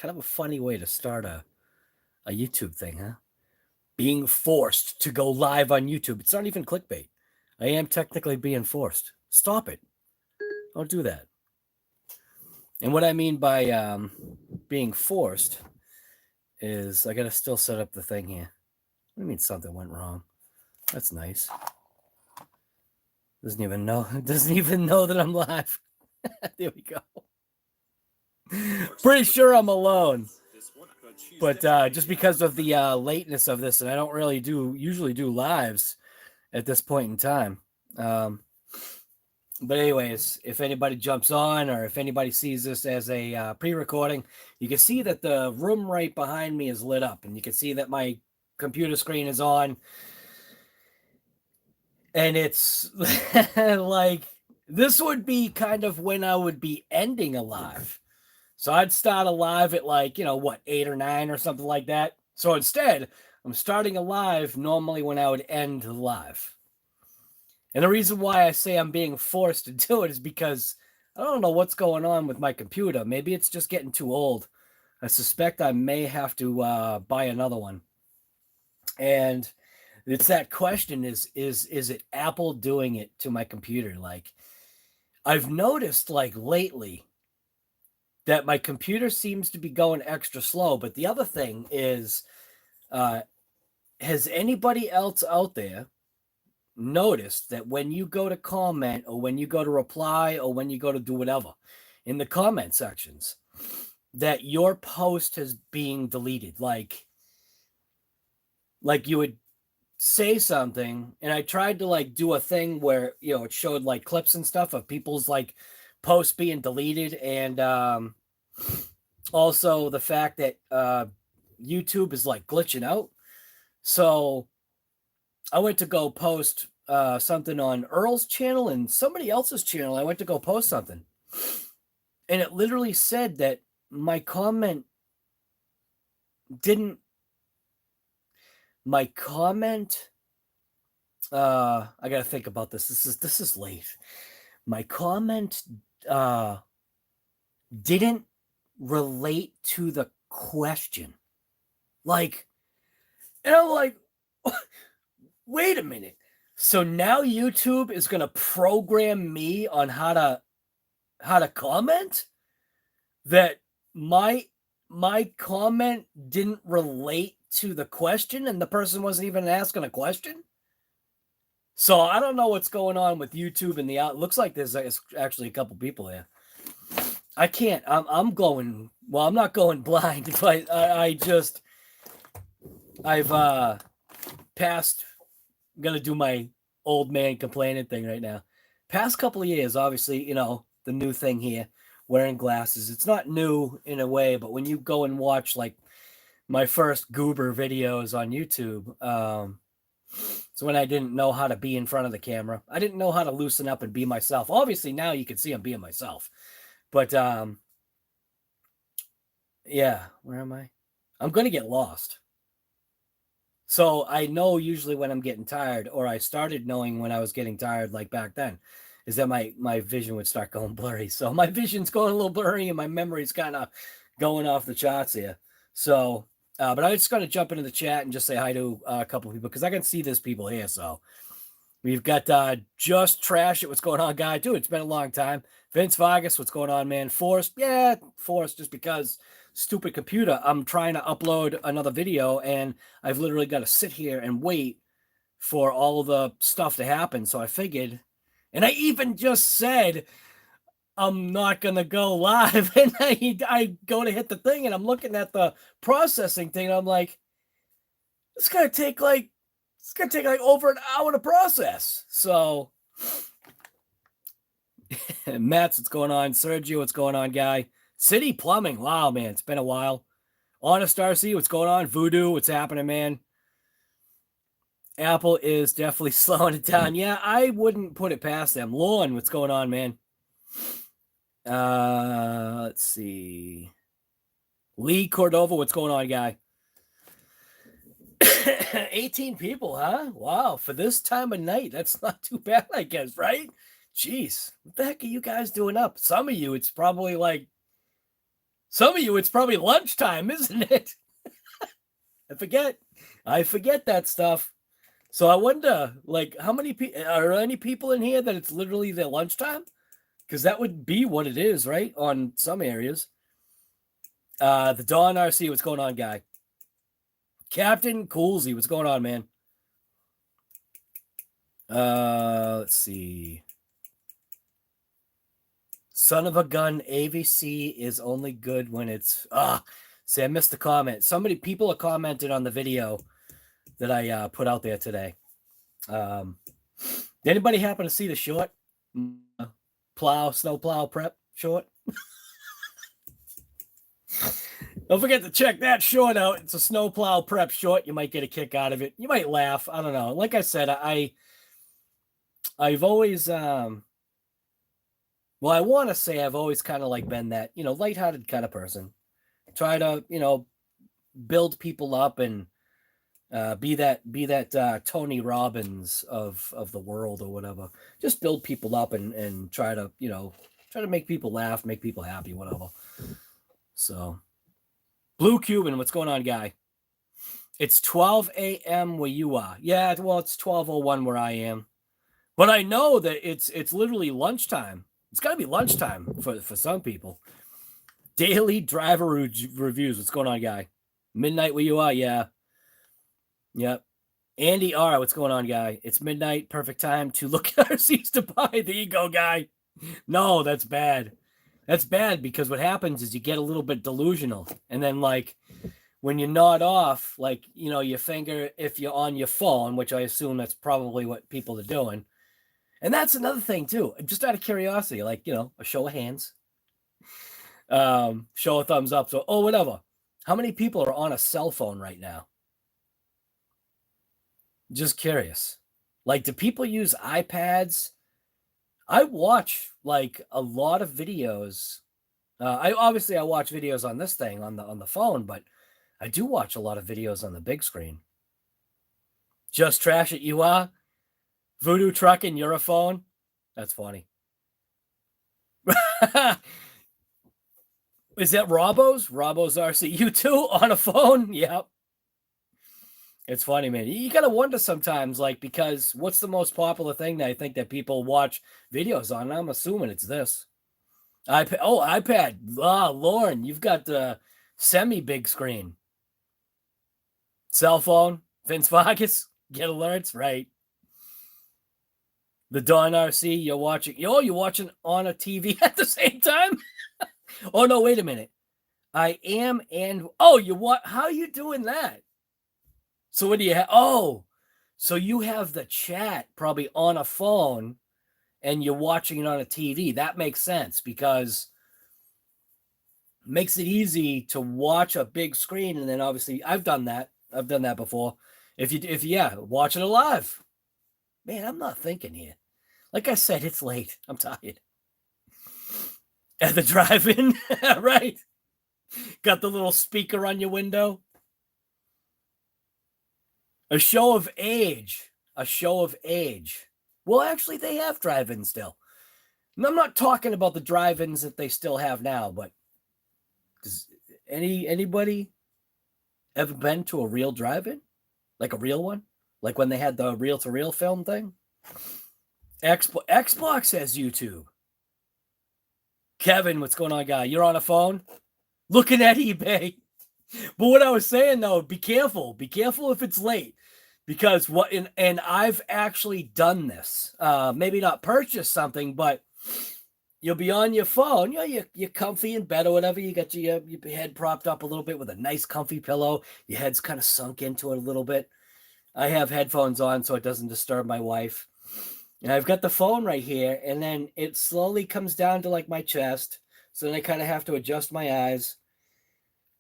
Kind of a funny way to start a YouTube thing, huh? Being forced to go live on YouTube. It's not even clickbait. I am technically being forced. Stop it. Don't do that. And what I mean by being forced is I got to still set up the thing here. What do you mean something went wrong? That's nice. Doesn't even know that I'm live. There we go. Pretty sure I'm alone. But just because of the lateness of this, and I don't really usually do lives at this point in time. But anyways, if anybody jumps on or if anybody sees this as a pre-recording, you can see that the room right behind me is lit up, and you can see that my computer screen is on. And it's like, this would be kind of when I would be ending a live. So I'd start a live at like, 8 or 9 or something like that. So instead, I'm starting a live normally when I would end the live. And the reason why I say I'm being forced to do it is because I don't know what's going on with my computer. Maybe it's just getting too old. I suspect I may have to buy another one. And it's that question, is it Apple doing it to my computer? Like, I've noticed like lately that my computer seems to be going extra slow. But the other thing is, has anybody else out there noticed that when you go to comment or when you go to reply or when you go to do whatever in the comment sections, that your post is being deleted? Like you would say something, and I tried to like do a thing where it showed like clips and stuff of people's like posts being deleted, and also the fact that YouTube is like glitching out. So I went to go post something on Earl's channel and somebody else's channel. I went to go post something, and it literally said that my comment didn't. My comment, I got to think about this. This is late. My comment didn't relate to the question. Like, and I'm like, wait a minute. So now YouTube is going to program me on how to comment? That my comment didn't relate to the question, and the person wasn't even asking a question. So I don't know what's going on with YouTube and it looks like there's actually a couple people there. I can't. I'm going. Well, I'm not going blind, but I've passed. I'm gonna do my old man complaining thing right now. Past couple of years, obviously, the new thing here, wearing glasses. It's not new in a way, but when you go and watch like my first goober videos on YouTube, so when I didn't know how to be in front of the camera, I didn't know how to loosen up and be myself. Obviously now you can see I'm being myself, but yeah, where am I? I'm going to get lost. So I know usually when I'm getting tired, or I started knowing when I was getting tired, like back then, is that my vision would start going blurry. So my vision's going a little blurry and my memory's kind of going off the charts here. So, but I just got to jump into the chat and just say hi to a couple of people, because I can see there's people here. So we've got Just Trash It. What's going on, guy? Dude, it's been a long time. Vince Vargas, what's going on, man? Forced. Yeah, forced just because stupid computer. I'm trying to upload another video, and I've literally got to sit here and wait for all of the stuff to happen. So I figured, and I even just said I'm not going to go live, and I go to hit the thing, and I'm looking at the processing thing, and I'm like, it's going to take like over an hour to process. So Matt's, what's going on? Sergio, what's going on, guy? City Plumbing, wow, man, it's been a while. Honest RC, what's going on? Voodoo, what's happening, man? Apple is definitely slowing it down. Yeah, I wouldn't put it past them. Lorne, what's going on, man? Let's see. Lee Cordova, what's going on, guy? 18 people, huh? Wow, for this time of night, that's not too bad, I guess, right? Jeez, what the heck are you guys doing up? Some of you, it's probably like Some of you, it's probably lunchtime, isn't it? I forget that stuff. So I wonder, like, how many people are any people in here that it's literally their lunchtime? Because that would be what it is, right? On some areas. The Dawn RC, what's going on, guy? Captain Coolsy, what's going on, man? Let's see. Son of a gun, AVC is only good when it's see, I missed the comment. People are commented on the video that I put out there today. Did anybody happen to see the short snow plow prep short? Don't forget to check that short out. It's a snow plow prep short. You might get a kick out of it. You might laugh. I don't know. Like I said, I've always I want to say I've always kind of like been that, lighthearted kind of person. Try to, build people up and be that Tony Robbins of the world or whatever. Just build people up and try to make people laugh, make people happy, whatever. So, Blue Cuban, what's going on, guy? It's 12 a.m. where you are. Yeah, well, it's 12:01 where I am. But I know that it's literally lunchtime. It's got to be lunchtime for some people. Daily driver reviews. What's going on, guy? Midnight where you are? Yeah. Yep. Andy R. What's going on, guy? It's midnight. Perfect time to look at RCs to buy. There you go, guy. No, that's bad. That's bad because what happens is you get a little bit delusional. And then, like, when you nod off, like, your finger, if you're on your phone, which I assume that's probably what people are doing. And that's another thing, too. Just out of curiosity, like, a show of hands. Show a thumbs up. So, whatever. How many people are on a cell phone right now? Just curious. Like, do people use iPads? I watch, like, a lot of videos. I watch videos on this thing on the phone, but I do watch a lot of videos on the big screen. Just trash it, you are? Voodoo trucking, you're a phone? That's funny. Is that Robbo's RC? You too on a phone? Yep. It's funny, man. You gotta wonder sometimes, like, because what's the most popular thing that I think that people watch videos on? I'm assuming it's this. iPad. Oh, iPad. Lauren, you've got the semi-big screen. Cell phone. Vince Vargas. Get alerts, right? The Dawn RC, you're watching. You're watching on a TV at the same time? Oh, no, wait a minute. I am and... Oh, how are you doing that? So what do you have? Oh, so you have the chat probably on a phone and you're watching it on a TV. That makes sense because it makes it easy to watch a big screen. And then obviously I've done that. I've done that before. If watch it live. Man, I'm not thinking here. Like I said, it's late. I'm tired. At the drive-in, right? Got the little speaker on your window. A show of age. Well, actually, they have drive-ins still. And I'm not talking about the drive-ins that they still have now, but does anybody ever been to a real drive-in? Like a real one? Like when they had the reel-to-reel film thing? Xbox has YouTube. Kevin, what's going on, guy? You're on a phone? Looking at eBay. But what I was saying, though, be careful. Be careful if it's late. Because and I've actually done this. Maybe not purchase something, but you'll be on your phone. You're comfy in bed or whatever. You got your head propped up a little bit with a nice comfy pillow. Your head's kind of sunk into it a little bit. I have headphones on so it doesn't disturb my wife. And I've got the phone right here, and then it slowly comes down to like my chest. So then I kind of have to adjust my eyes.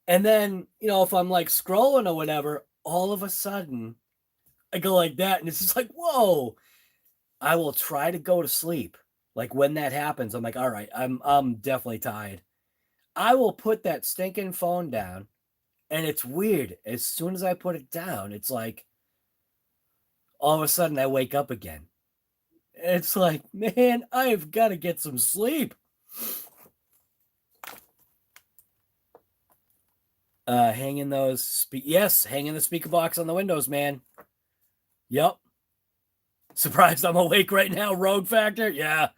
And then, if I'm like scrolling or whatever, all of a sudden I go like that, and it's just like, whoa. I will try to go to sleep. Like when that happens, I'm like, all right, I'm definitely tired. I will put that stinking phone down, and it's weird. As soon as I put it down, it's like all of a sudden I wake up again. It's like, man, I've got to get some sleep. Hanging those, yes, hanging the speaker box on the windows, man. Yep. Surprised I'm awake right now, Rogue Factor. Yeah.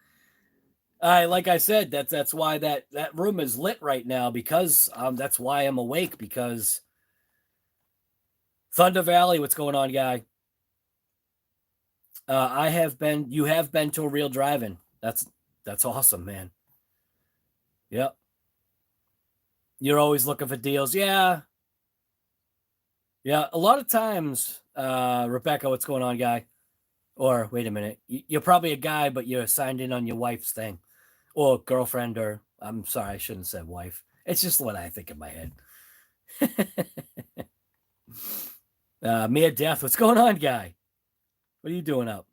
Like I said, that's why that room is lit right now, because that's why I'm awake, because Thunder Valley, what's going on, guy? You have been to a real drive-in. That's awesome, man. Yep. You're always looking for deals. Yeah. Yeah. A lot of times, Rebecca, what's going on, guy? Or wait a minute, you're probably a guy, but you're signed in on your wife's thing, or girlfriend, or I'm sorry, I shouldn't have said wife. It's just what I think in my head. Mere Death, what's going on, guy? What are you doing up?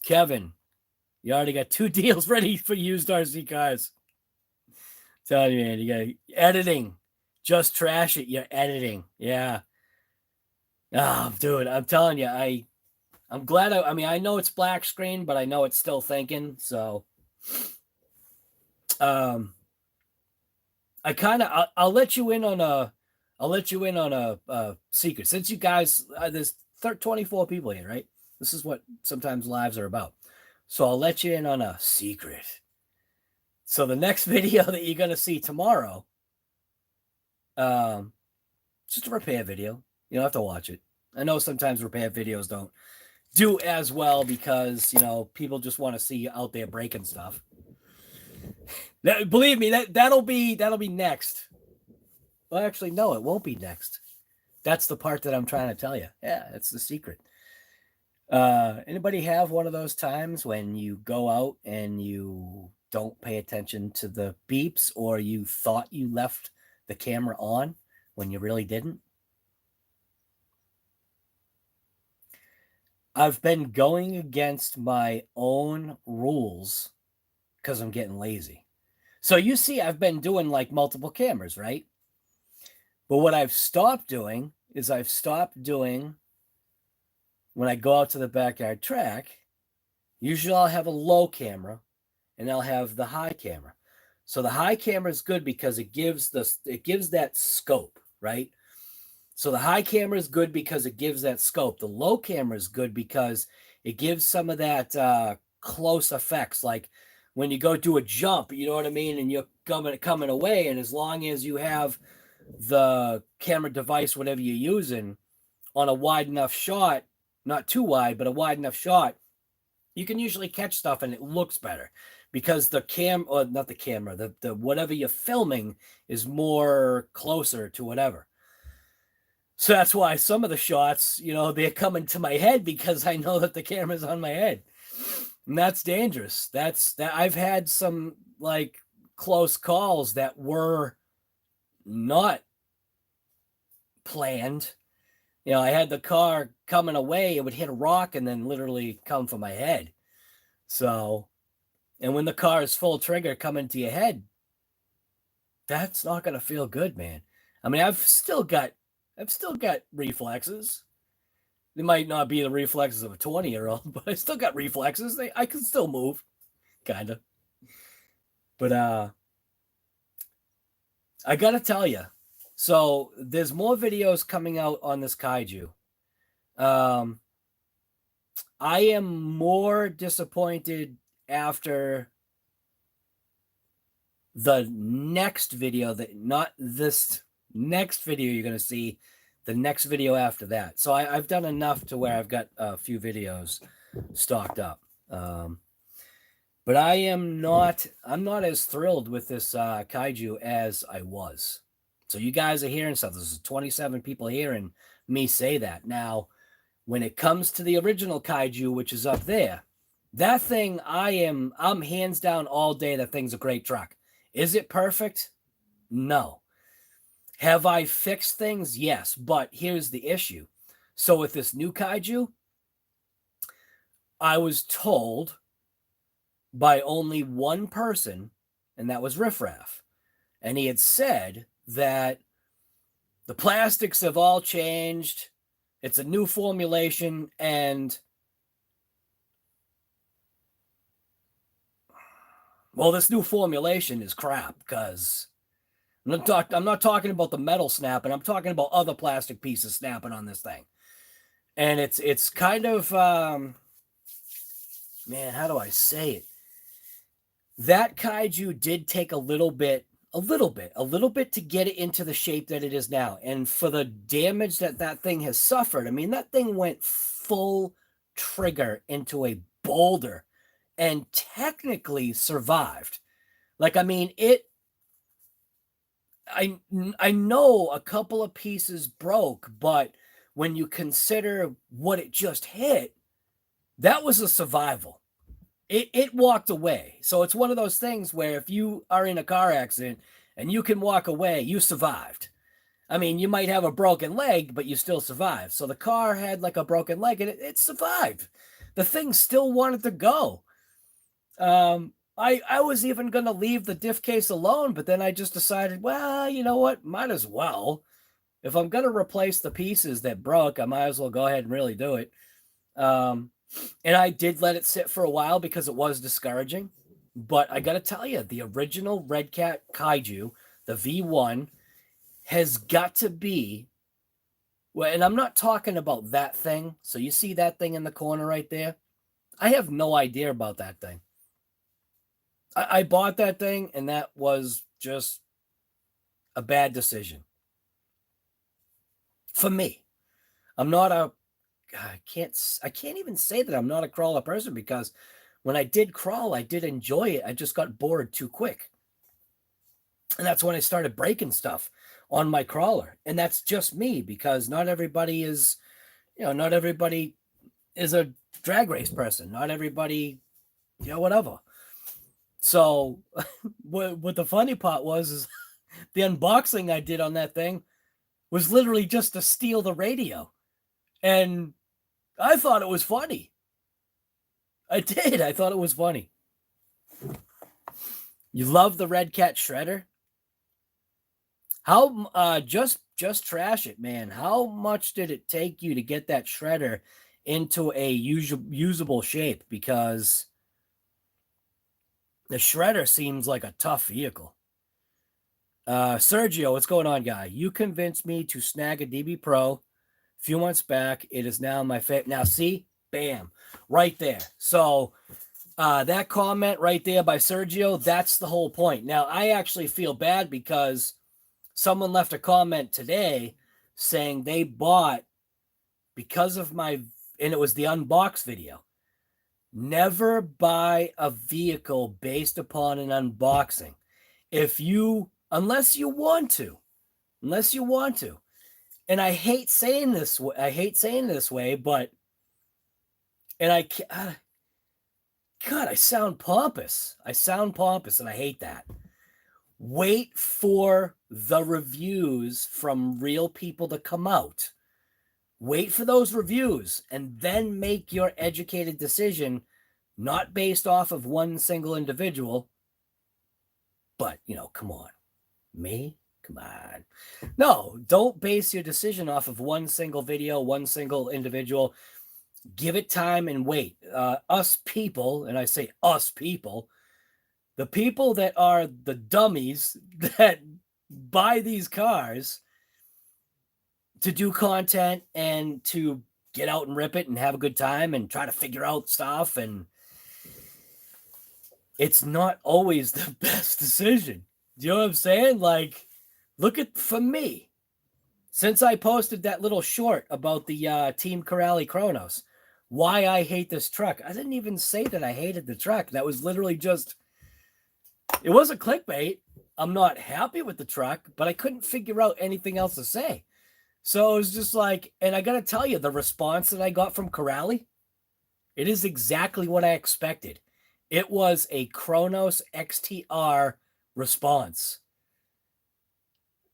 Kevin, you already got 2 deals ready for used RC cars. Telling you, man, you got editing. Just trash it. You're editing. Yeah. Oh, dude, I'm telling you, I'm glad. I mean, I know it's black screen, but I know it's still thinking. So, I kind of, I'll let you in on a secret. Since you guys, there's 24 people here, right? This is what sometimes lives are about. So I'll let you in on a secret. So the next video that you're going to see tomorrow, just a repair video. You don't have to watch it. I know sometimes repair videos don't do as well because, you know, people just want to see you out there breaking stuff. Believe me, that'll be next. Well, actually, no, it won't be next. That's the part that I'm trying to tell you. Yeah, it's the secret. Anybody have one of those times when you go out and you don't pay attention to the beeps, or you thought you left the camera on when you really didn't? I've been going against my own rules because I'm getting lazy. So you see, I've been doing like multiple cameras, right? But what I've stopped doing is when I go out to the backyard track, usually I'll have a low camera and I'll have the high camera. So the high camera is good because it gives that scope, right? So the high camera is good because it gives that scope. The low camera is good because it gives some of that close effects, like when you go do a jump, you know what I mean? And you're coming away, and as long as you have the camera device, whatever you're using, on a wide enough shot, not too wide, but a wide enough shot, you can usually catch stuff and it looks better because the whatever you're filming is more closer to whatever. So that's why some of the shots, you know, they're coming to my head because I know that the camera's on my head. And that's dangerous. I've had some like close calls that were not planned. You know, I had the car coming away, it would hit a rock and then literally come for my head. So, and when the car is full trigger coming to your head, that's not going to feel good, man. I mean, I've still got reflexes. They might not be the reflexes of a 20-year-old, but I still got reflexes. I can still move, kind of. But I got to tell you, so there's more videos coming out on this Kaiju. I am more disappointed after the next video, not this next video you're going to see, the next video after that. So I've done enough to where I've got a few videos stocked up. But I'm not as thrilled with this Kaiju as I was. So you guys are hearing stuff. There's 27 people hearing me say that. Now, when it comes to the original Kaiju, which is up there, that thing, I'm hands down all day, that thing's a great truck. Is it perfect? No. Have I fixed things? Yes. But here's the issue. So with this new Kaiju, I was told by only one person, and that was Riffraff. And he had said that the plastics have all changed. It's a new formulation, and well, this new formulation is crap because I'm not talking about the metal snapping. I'm talking about other plastic pieces snapping on this thing. And it's kind of, man, how do I say it? That Kaiju did take a little bit to get it into the shape that it is now. And for the damage that thing has suffered, I mean, that thing went full trigger into a boulder and technically survived. Like, I mean, I know a couple of pieces broke, but when you consider what it just hit, that was a survival. It walked away. So it's one of those things where if you are in a car accident and you can walk away, you survived. I mean, you might have a broken leg, but you still survived. So the car had like a broken leg and it survived. The thing still wanted to go. I was even going to leave the diff case alone, but then I just decided, well, you know what? Might as well. If I'm going to replace the pieces that broke, I might as well go ahead and really do it. And I did let it sit for a while because it was discouraging. But I got to tell you, the original Redcat Kaiju, the V1, has got to be, well, and I'm not talking about that thing. So you see that thing in the corner right there? I have no idea about that thing. I bought that thing, and that was just a bad decision. For me. I'm not a, I can't even say that I'm not a crawler person, because when I did crawl, I did enjoy it. I just got bored too quick. And that's when I started breaking stuff on my crawler. And that's just me, because not everybody is, not everybody is a drag race person. Not everybody, whatever. So what the funny part was is the unboxing I did on that thing was literally just to steal the radio. And I thought it was funny. I did. I thought it was funny. You love the Redcat shredder? How just trash it, man. How much did it take you to get that shredder into a usable shape? Because the shredder seems like a tough vehicle. Sergio, what's going on, guy? You convinced me to snag a DB Pro a few months back. It is now my favorite. Now, see? Bam. Right there. So that comment right there by Sergio, that's the whole point. Now, I actually feel bad because someone left a comment today saying they bought because of my, and it was the unbox video. Never buy a vehicle based upon an unboxing. Unless you want to. And I hate saying this way, but, and I sound pompous. And I hate that. Wait for the reviews from real people to come out. Wait for those reviews and then make your educated decision, not based off of one single individual. But, come on. Me? Come on. No, don't base your decision off of one single video, one single individual. Give it time and wait. Us people, and I say us people, the people that are the dummies that buy these cars to do content and to get out and rip it and have a good time and try to figure out stuff. And it's not always the best decision. Do you know what I'm saying? Like, for me, since I posted that little short about the Team Corrali Kronos, why I hate this truck, I didn't even say that I hated the truck. That was literally just, it wasn't clickbait. I'm not happy with the truck, but I couldn't figure out anything else to say. So it was just like, and I got to tell you, the response that I got from Corrali, it is exactly what I expected. It was a Kronos XTR response.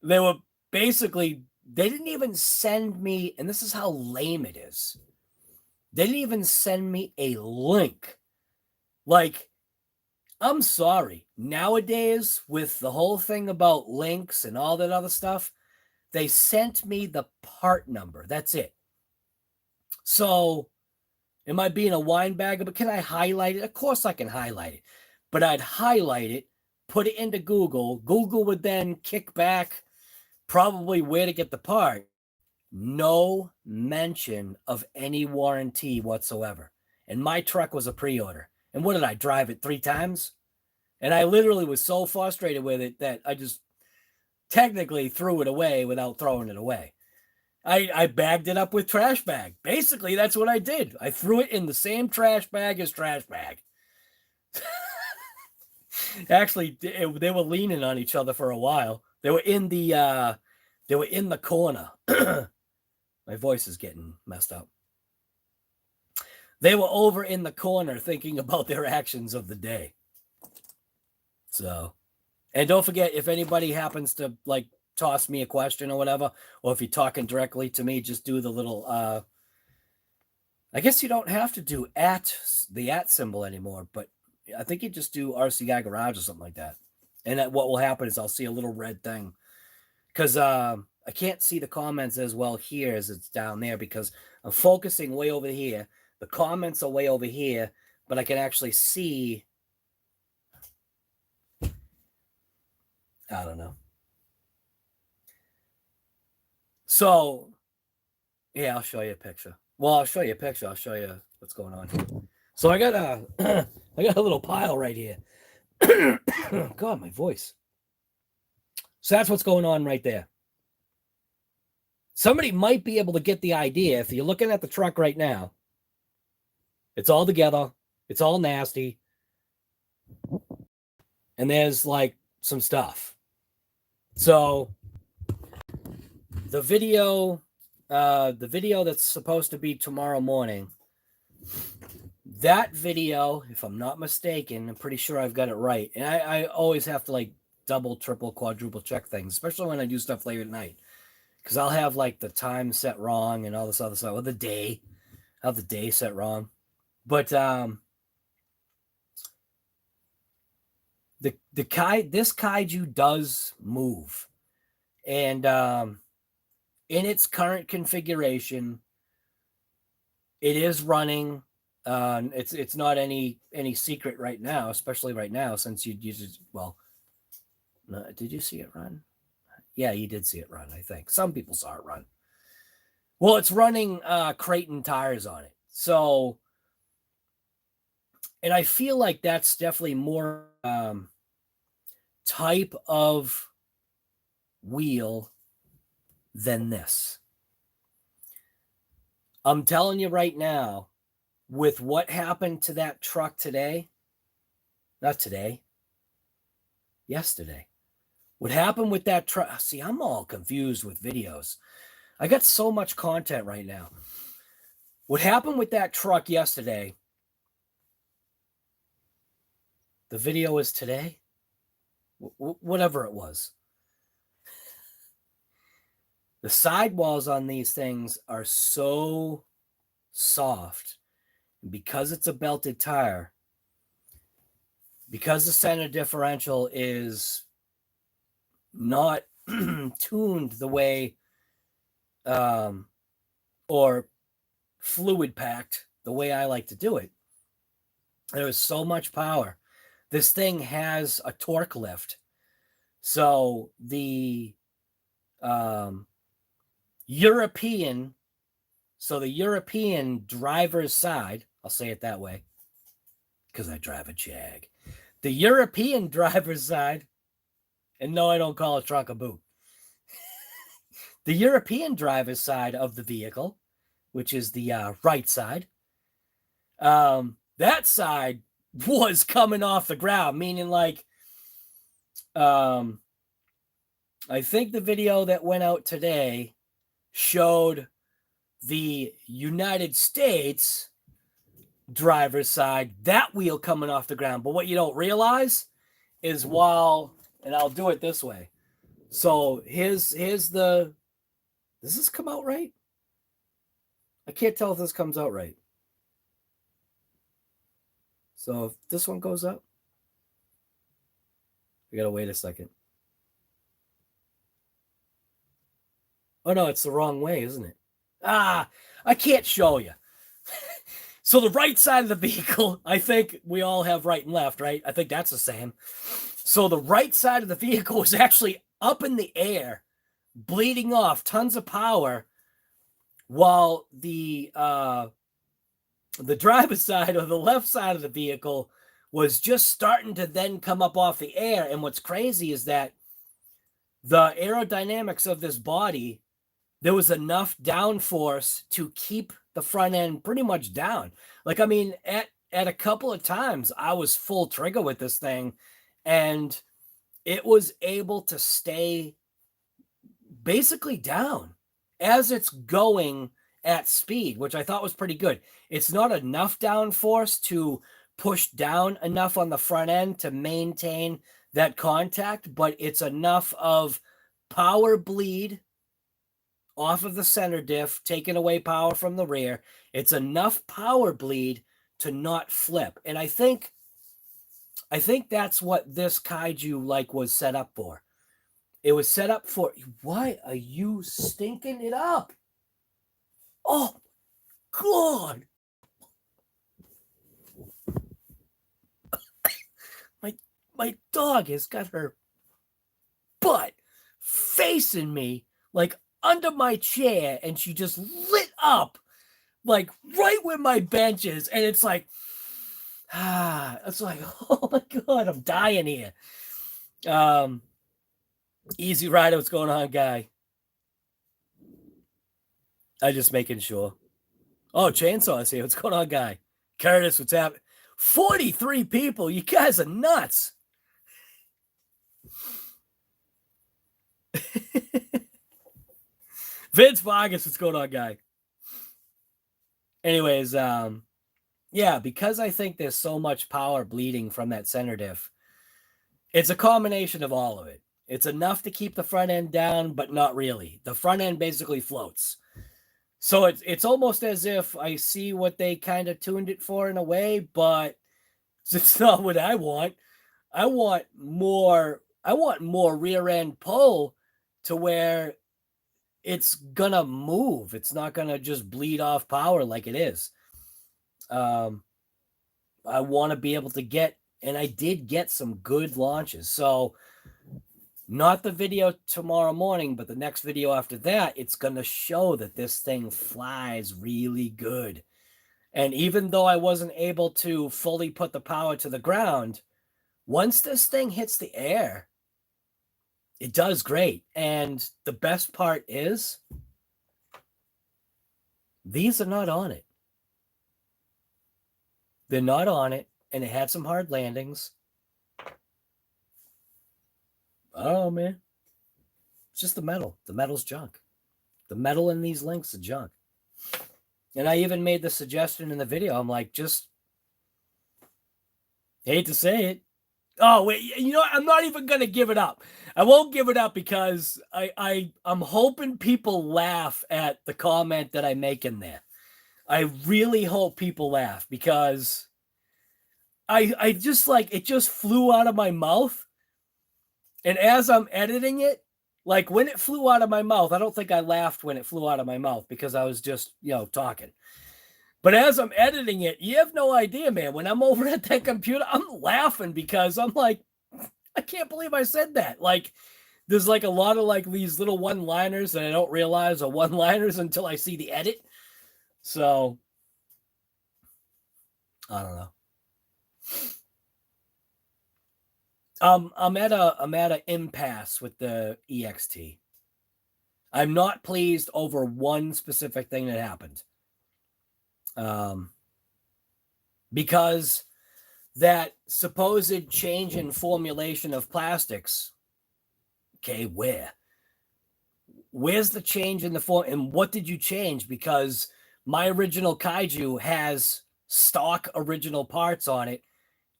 They were basically, they didn't even send me, and this is how lame it is. They didn't even send me a link. Like, I'm sorry. Nowadays, with the whole thing about links and all that other stuff, they sent me the part number. That's it. So, am I being a wine bagger? But can I highlight it? Of course I can highlight it. But I'd highlight it put it into Google. Google would then kick back probably where to get the part. No mention of any warranty whatsoever. And my truck was a pre-order. And what did I drive it 3 times? And I literally was so frustrated with it that I just technically threw it away without throwing it away. I bagged it up with trash bag. Basically, that's what I did. I threw it in the same trash bag as trash bag. Actually, they were leaning on each other for a while. They were in the corner. My voice is getting messed up. They were over in the corner thinking about their actions of the day. So, and don't forget, if anybody happens to like toss me a question or whatever, or if you're talking directly to me, just do the little, I guess you don't have to do the at symbol anymore, but I think you just do RC Guy Garage or something like that. And what will happen is I'll see a little red thing because I can't see the comments as well here as it's down there because I'm focusing way over here. The comments are way over here, but I can actually see. I don't know. So, yeah, I'll show you a picture. Well, I'll show you a picture. I'll show you what's going on here. So I got a little pile right here. God, my voice. So that's what's going on right there. Somebody might be able to get the idea if you're looking at the truck right now. It's all together. It's all nasty. And there's like some stuff. So the video that's supposed to be tomorrow morning, that video, if I'm not mistaken, I'm pretty sure I've got it right. And I always have to like double, triple, quadruple check things, especially when I do stuff late at night. Because I'll have like the time set wrong and all this other stuff. Or the day. I'll have the day set wrong. But this kaiju does move. And in its current configuration, it is running. It's not any secret right now, especially right now, since you just, well, no, did you see it run? Yeah, you did see it run, I think. Some people saw it run. Well, it's running Kraton tires on it. So, and I feel like that's definitely more type of wheel than this. I'm telling you right now, with what happened to that truck today, not today, yesterday, what happened with that truck, see, I'm all confused with videos. I got so much content right now. What happened with that truck yesterday, the video is today, whatever it was. The sidewalls on these things are so soft. Because it's a belted tire, because the center differential is not tuned the way, or fluid packed the way I like to do it, there is so much power. This thing has a torque lift. So the European driver's side, I'll say it that way because I drive a Jag. The European driver's side, and no, I don't call a truck a boot. The European driver's side of the vehicle, which is the right side, that side was coming off the ground, meaning like, I think the video that went out today showed the United States driver's side, that wheel coming off the ground. But what you don't realize is and I'll do it this way. So here's does this come out right? I can't tell if this comes out right. So if this one goes up, we gotta wait a second. Oh no, it's the wrong way, isn't it? I can't show you. So the right side of the vehicle, I think we all have right and left, right? I think that's the same. So the right side of the vehicle was actually up in the air, bleeding off tons of power, while the driver's side or the left side of the vehicle was just starting to then come up off the air. And what's crazy is that the aerodynamics of this body, there was enough downforce to keep the front end pretty much down. Like, I mean, at a couple of times, I was full trigger with this thing, and it was able to stay basically down as it's going at speed, which I thought was pretty good. It's not enough downforce to push down enough on the front end to maintain that contact, but it's enough of power bleed off of the center diff, taking away power from the rear. It's enough power bleed to not flip. And I think that's what this Kaiju like was set up for. It was set up for, why are you stinking it up? Oh, God. My dog has got her butt facing me, like under my chair, and she just lit up, like right where my bench is. And it's like, it's like, oh my God, I'm dying here. Easy Rider, what's going on, guy? I'm just making sure. Oh, Chainsaw's here. What's going on, guy? Curtis, what's happening? 43 people. You guys are nuts. Vince Vargas, what's going on, guy? Anyways, yeah, because I think there's so much power bleeding from that center diff, it's a combination of all of it. It's enough to keep the front end down, but not really. The front end basically floats. So it's almost as if I see what they kind of tuned it for in a way, but it's not what I want. I want more rear end pull to where it's gonna move. It's not gonna just bleed off power like it is. I want to be able to get, and I did get some good launches. So not the video tomorrow morning, but the next video after that, it's going to show that this thing flies really good. And even though I wasn't able to fully put the power to the ground, once this thing hits the air, it does great. And the best part is, these are not on it. They're not on it, and it had some hard landings. Oh, man. It's just the metal. The metal's junk. The metal in these links are junk. And I even made the suggestion in the video. I'm like, just hate to say it. Oh, wait, you know what? I'm not even going to give it up. I won't give it up because I'm hoping people laugh at the comment that I make in there. I really hope people laugh because I just like, it just flew out of my mouth. And as I'm editing it, like when it flew out of my mouth, I don't think I laughed when it flew out of my mouth because I was just, talking. But as I'm editing it, you have no idea, man. When I'm over at that computer, I'm laughing because I'm like, I can't believe I said that. Like, there's like a lot of like these little one-liners that I don't realize are one-liners until I see the edit. So, I don't know. I'm at an impasse with the EXT. I'm not pleased over one specific thing that happened. Because that supposed change in formulation of plastics, okay, where's the change in the form, and what did you change? Because my original Kaiju has stock original parts on it.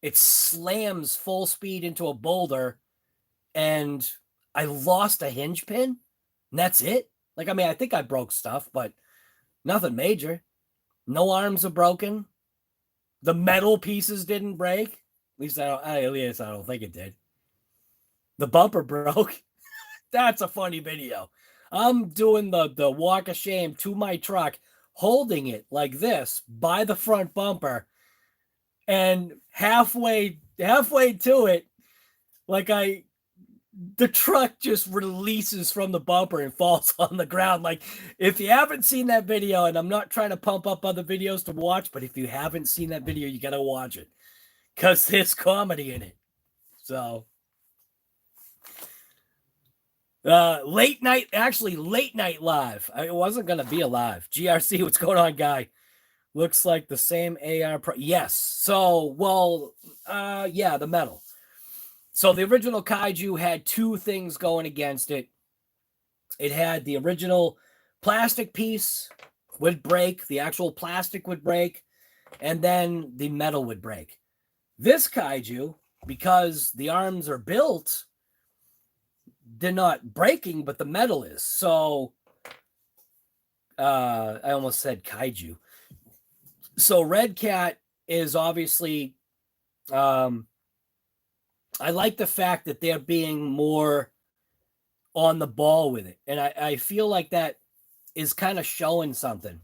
It slams full speed into a boulder, and I lost a hinge pin, and that's it. Like, I mean, I think I broke stuff, but nothing major. No arms are broken. The metal pieces didn't break. At least I don't think it did. The bumper broke. That's a funny video. I'm doing the walk of shame to my truck, holding it like this by the front bumper. And halfway to it, Like the truck just releases from the bumper and falls on the ground. Like, if you haven't seen that video, and I'm not trying to pump up other videos to watch, but if you haven't seen that video, you got to watch it because there's comedy in it. So, late night live. It wasn't going to be a live. GRC, what's going on, guy? Looks like the same AR Pro. Yes. So, well, yeah, the metal. So the original Kaiju had two things going against it. It had the original plastic piece would break, the actual plastic would break, and then the metal would break. This Kaiju, because the arms are built, they're not breaking, but the metal is. So I almost said Kaiju. So Redcat is obviously I like the fact that they're being more on the ball with it. And I feel like that is kind of showing something.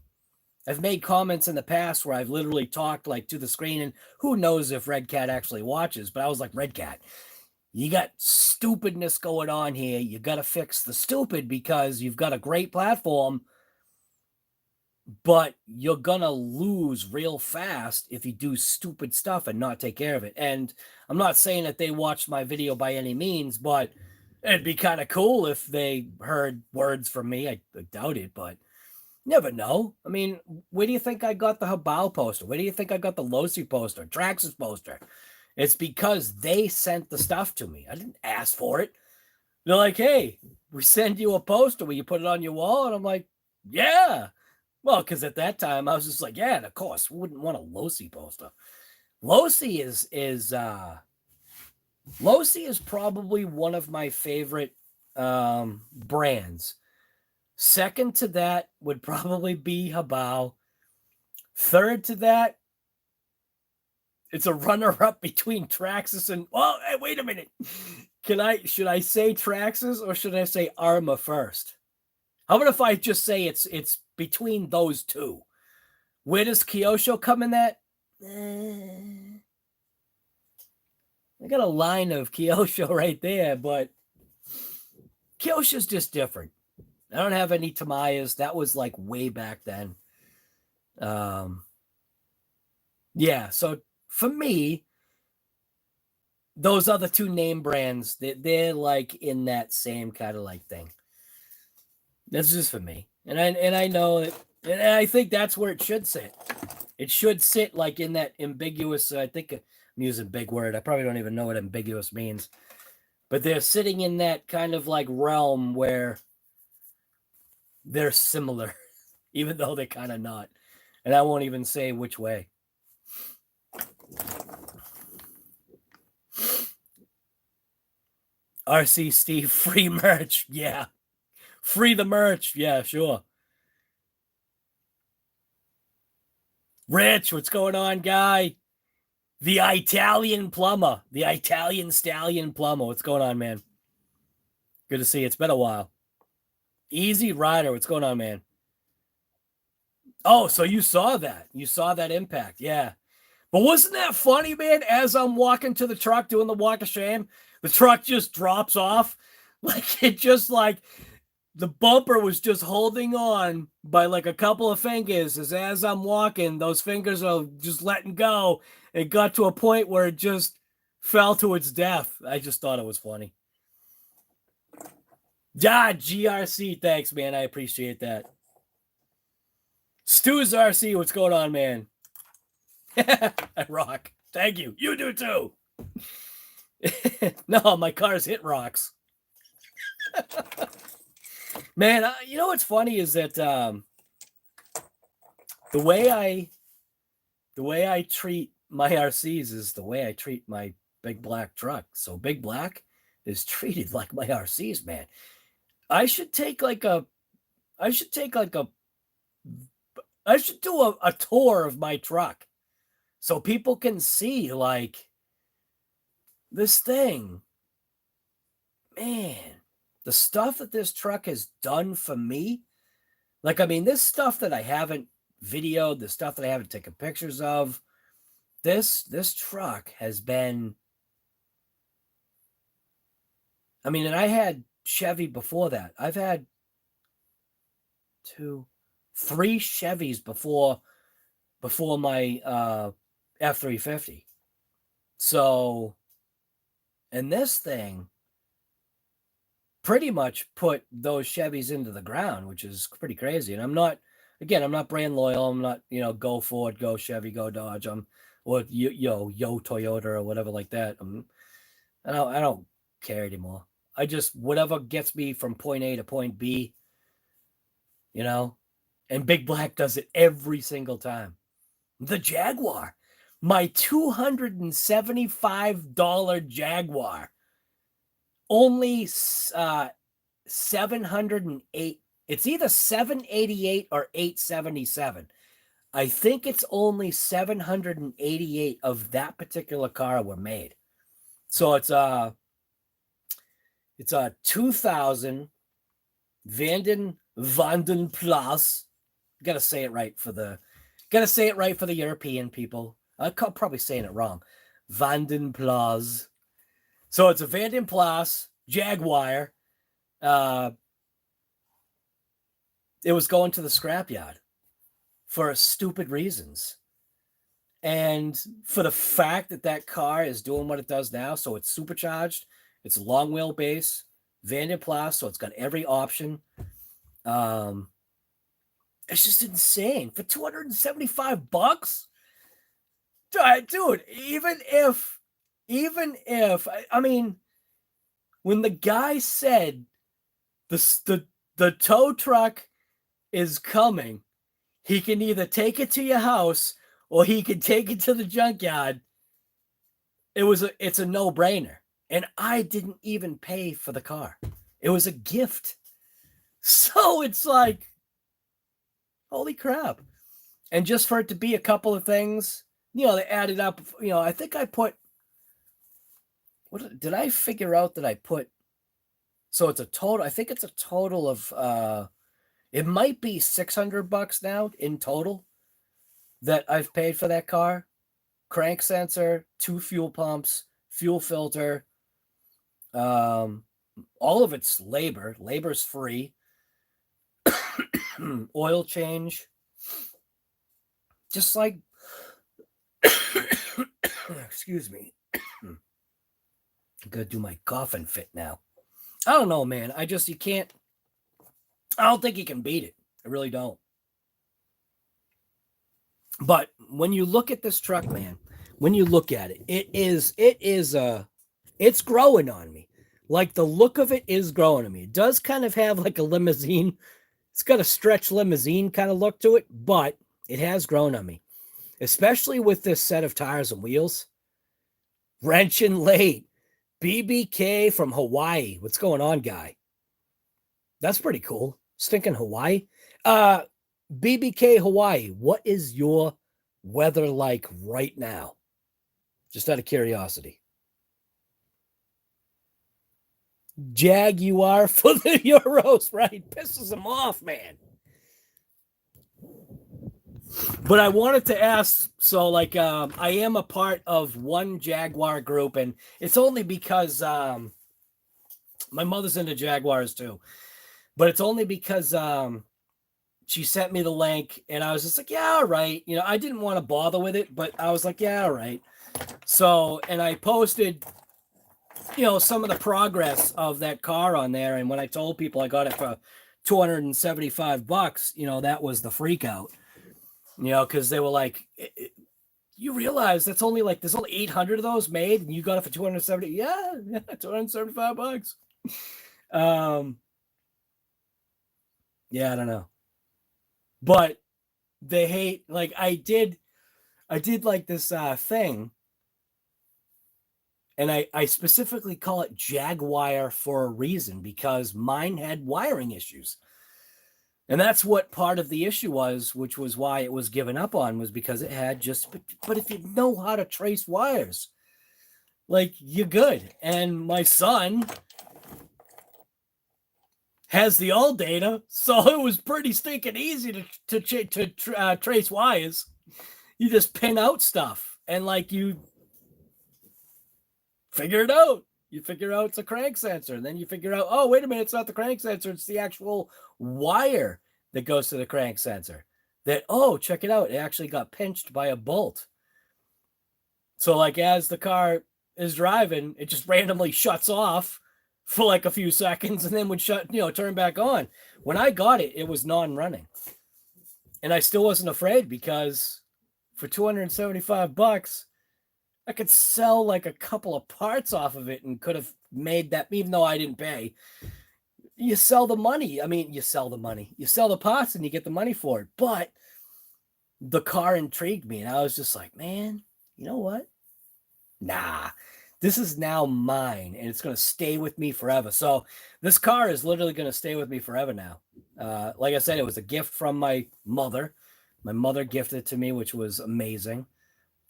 I've made comments in the past where I've literally talked like to the screen, and who knows if Redcat actually watches, but I was like, Redcat, you got stupidness going on here. You got to fix the stupid because you've got a great platform, but you're going to lose real fast if you do stupid stuff and not take care of it. And I'm not saying that they watched my video by any means, but it'd be kind of cool if they heard words from me. I doubt it, but never know. I mean, where do you think I got the Hobao poster? Where do you think I got the Losi poster, Traxxas poster? It's because they sent the stuff to me. I didn't ask for it. They're like, hey, we send you a poster. Will you put it on your wall? And I'm like, yeah. Well, because at that time I was just like, yeah, and of course, who wouldn't want a Losi poster? Losi is probably one of my favorite brands. Second to that would probably be Hobao. Third to that, it's a runner-up between Traxxas and, well, hey, wait a minute. Should I say Traxxas or should I say Arrma first? How about if I just say it's between those two? Where does Kyosho come in that? I got a line of Kyosho right there, but Kyosho's just different. I don't have any Tamayas. That was like way back then. Yeah, so for me, those other two name brands, they're like in that same kind of like thing. That's just for me. And I know it, and I think that's where it should sit. It should sit like in that ambiguous, I think I'm using a big word. I probably don't even know what ambiguous means. But they're sitting in that kind of like realm where they're similar, even though they're kind of not. And I won't even say which way. RC Steve, free merch. Yeah. Free the merch. Yeah, sure. Rich, what's going on, guy? The Italian plumber. The Italian stallion plumber. What's going on, man? Good to see you. It's been a while. Easy Rider. What's going on, man? Oh, so you saw that. You saw that impact. Yeah. But wasn't that funny, man? As I'm walking to the truck doing the walk of shame, the truck just drops off. Like, it just like the bumper was just holding on by like a couple of fingers. As I'm walking, those fingers are just letting go. It got to a point where it just fell to its death. I just thought it was funny. Yeah, GRC, thanks, man. I appreciate that. Stu's RC, what's going on, man? I rock. Thank you. You do too. No, my car's hit rocks. Man, you know what's funny is that the way I treat my RCs is the way I treat my big black truck. So big black is treated like my RCs, man. I should do a tour of my truck so people can see like this thing. Man, the stuff that this truck has done for me. Like, I mean, this stuff that I haven't videoed, the stuff that I haven't taken pictures of, this truck has been I mean, and I had Chevy before that. I've had 3 Chevys before my F350. So, and this thing pretty much put those Chevys into the ground, which is pretty crazy. And I'm not brand loyal. I'm not, go Ford, go Chevy, go Dodge. Or yo Toyota or whatever like that. I don't care anymore. I just, whatever gets me from point A to point B, and Big Black does it every single time. The Jaguar, my $275 Jaguar, only 708. It's either 788 or 877. I think it's only 788 of that particular car were made. So it's a 2000 Vanden Plus. Gotta say it right for the European people. I'm probably saying it wrong. Vanden Plus. So it's a Vanden Plus Jaguar. It was going to the scrapyard for stupid reasons. And for the fact that car is doing what it does now, so it's supercharged, it's a long wheelbase, Vanden Plus, so it's got every option. It's just insane for $275. Dude, even if I mean, when the guy said the tow truck is coming, he can either take it to your house or he can take it to the junkyard, it's a no-brainer. And I didn't even pay for the car. It was a gift. So it's like, holy crap. And just for it to be a couple of things, they added up, I think I put, what did I figure out that I put? So it's a total, I think it's a total of, it might be $600 now in total that I've paid for that car. Crank sensor, 2 fuel pumps, fuel filter, all of it's labor. Labor's free. Oil change. Just like, excuse me. I'm gonna do my coughing fit now. I don't know, man. I don't think you can beat it. I really don't. But when you look at this truck, man, when you look at it, it's growing on me. Like, the look of it is growing on me. It does kind of have like a limousine. It's got a stretch limousine kind of look to it, but it has grown on me, especially with this set of tires and wheels. Wrenching late. BBK from Hawaii. What's going on, guy? That's pretty cool. Stinking Hawaii. BBK Hawaii, what is your weather like right now? Just out of curiosity. Jaguar for the Euros, right? Pisses them off, man. But I wanted to ask, so like, I am a part of one Jaguar group, and it's only because my mother's into Jaguars too. But it's only because she sent me the link, and I was just like, yeah, all right. I didn't want to bother with it, but I was like, yeah, all right. So, and I posted, some of the progress of that car on there. And when I told people I got it for $275, that was the freak out, because they were like, you realize that's only like, there's only 800 of those made and you got it for 270. Yeah, $275. Yeah, I don't know. But they hate, like, I did like this thing, and I specifically call it Jaguar for a reason, because mine had wiring issues. And that's what part of the issue was, which was why it was given up on, was because it had but if you know how to trace wires, like, you're good. And my son has the old data, so it was pretty stinking easy to trace wires. You just pin out stuff, and like, you figure it out. You figure out it's a crank sensor. And then you figure out, oh, wait a minute, it's not the crank sensor. It's the actual wire that goes to the crank sensor. That, oh, check it out. It actually got pinched by a bolt. So like as the car is driving, it just randomly shuts off for like a few seconds and then would turn back on. When I got it, it was non-running. And I still wasn't afraid because for $275, I could sell like a couple of parts off of it and could have made that, even though I didn't pay. You sell the money. I mean, you sell the money. You sell the parts and you get the money for it. But the car intrigued me. And I was just like, man, you know what? Nah, this is now mine. And it's going to stay with me forever. So this car is literally going to stay with me forever now. Like I said, it was a gift from my mother. My mother gifted it to me, which was amazing.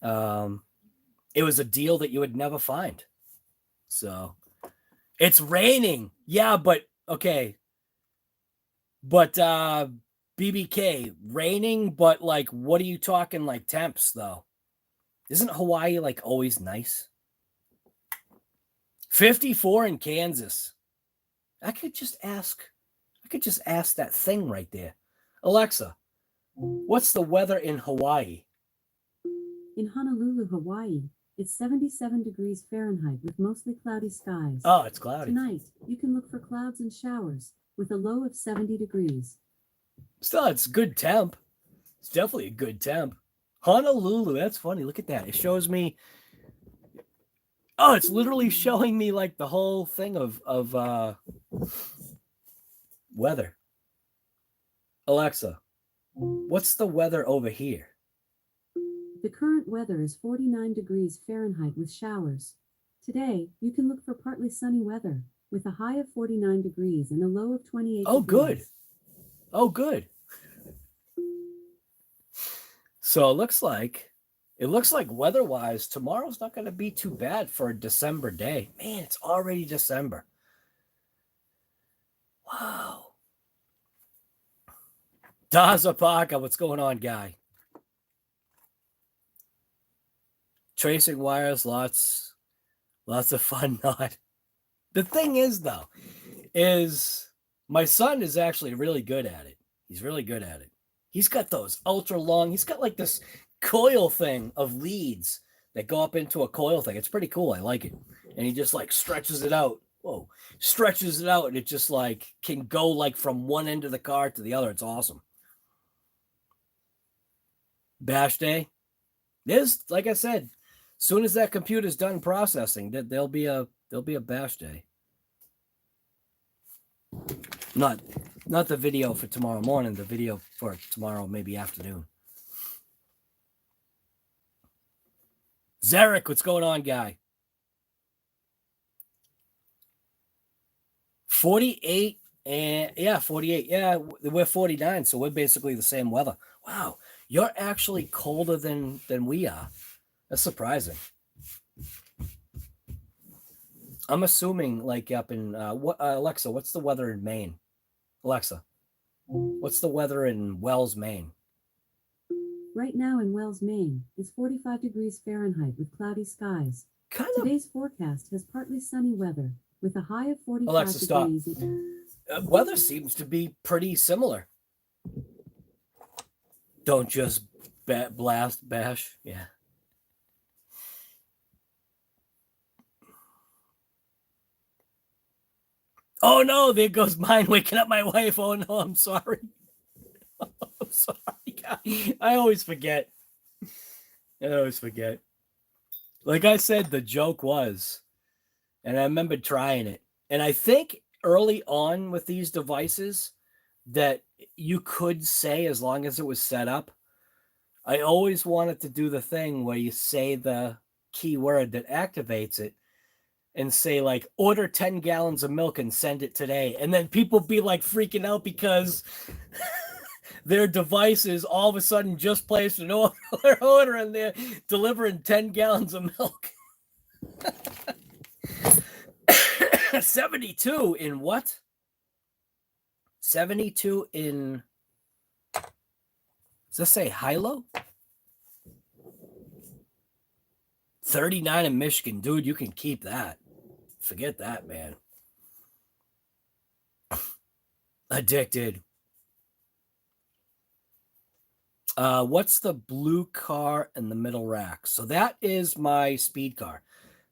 It was a deal that you would never find. So it's raining. Yeah, but okay. But BBK, raining, but like, what are you talking like temps though? Isn't Hawaii like always nice? 54 in Kansas. I could just ask that thing right there. Alexa, what's the weather in Hawaii? In Honolulu, Hawaii, it's 77 degrees Fahrenheit with mostly cloudy skies. Oh, it's cloudy. Tonight, you can look for clouds and showers with a low of 70 degrees. Still, it's good temp. It's definitely a good temp. Honolulu, that's funny. Look at that. It shows me. Oh, it's literally showing me like the whole thing of weather. Alexa, what's the weather over here? The current weather is 49 degrees Fahrenheit with showers. Today, you can look for partly sunny weather with a high of 49 degrees and a low of 28 Oh, degrees. good. Oh, good. So it looks like weather-wise, tomorrow's not going to be too bad for a December day. Man, it's already December. Wow. Daza Parker, what's going on, guy? Tracing wires, lots of fun. Not. The thing is, though, is my son is actually really good at it. He's really good at it. He's got those ultra long. He's got like this coil thing of leads that go up into a coil thing. It's pretty cool. I like it. And he just like stretches it out. Whoa, stretches it out, and it just like can go like from one end of the car to the other. It's awesome. Bash day. There's, like I said, as soon as that computer's done processing, that there'll be a bash day. Not the video for tomorrow morning, the video for tomorrow, maybe afternoon. Zarek, what's going on, guy? 48 and yeah, 48. Yeah, we're 49, so we're basically the same weather. Wow, you're actually colder than we are. That's surprising. I'm assuming like up in Alexa, what's the weather in Maine? Alexa, what's the weather in Wells, Maine? Right now in Wells, Maine, it's 45 degrees Fahrenheit with cloudy skies. Today's forecast has partly sunny weather with a high of 45 Alexa, degrees. Stop. Weather seems to be pretty similar. Don't just bash. Yeah. Oh no, there goes mine waking up my wife. Oh no, I'm sorry. I'm sorry. I always forget. Like I said, the joke was, and I remember trying it. And I think early on with these devices that you could say, as long as it was set up, I always wanted to do the thing where you say the keyword that activates it and say like, order 10 gallons of milk and send it today. And then people be like freaking out because their devices all of a sudden just placed an order and they're delivering 10 gallons of milk. 72 in what? 72 in, does this say Hilo? 39 in Michigan. Dude, you can keep that. forget that, man. Addicted. What's the blue car in the middle rack? So that is my speed car.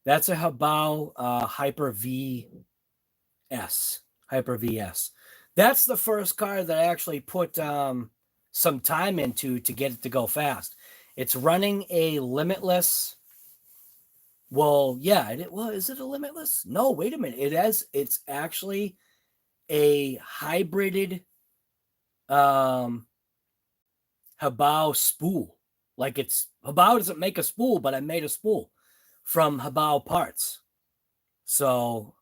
That's a Hobao Hyper VS. Hyper VS. That's the first car that I actually put some time into to get it to go fast. It's running a limitless. Well, yeah. Well, is it a limitless? No, wait a minute. It's actually a hybrided Hobao spool. Like it's Hobao doesn't make a spool, but I made a spool from Hobao parts. So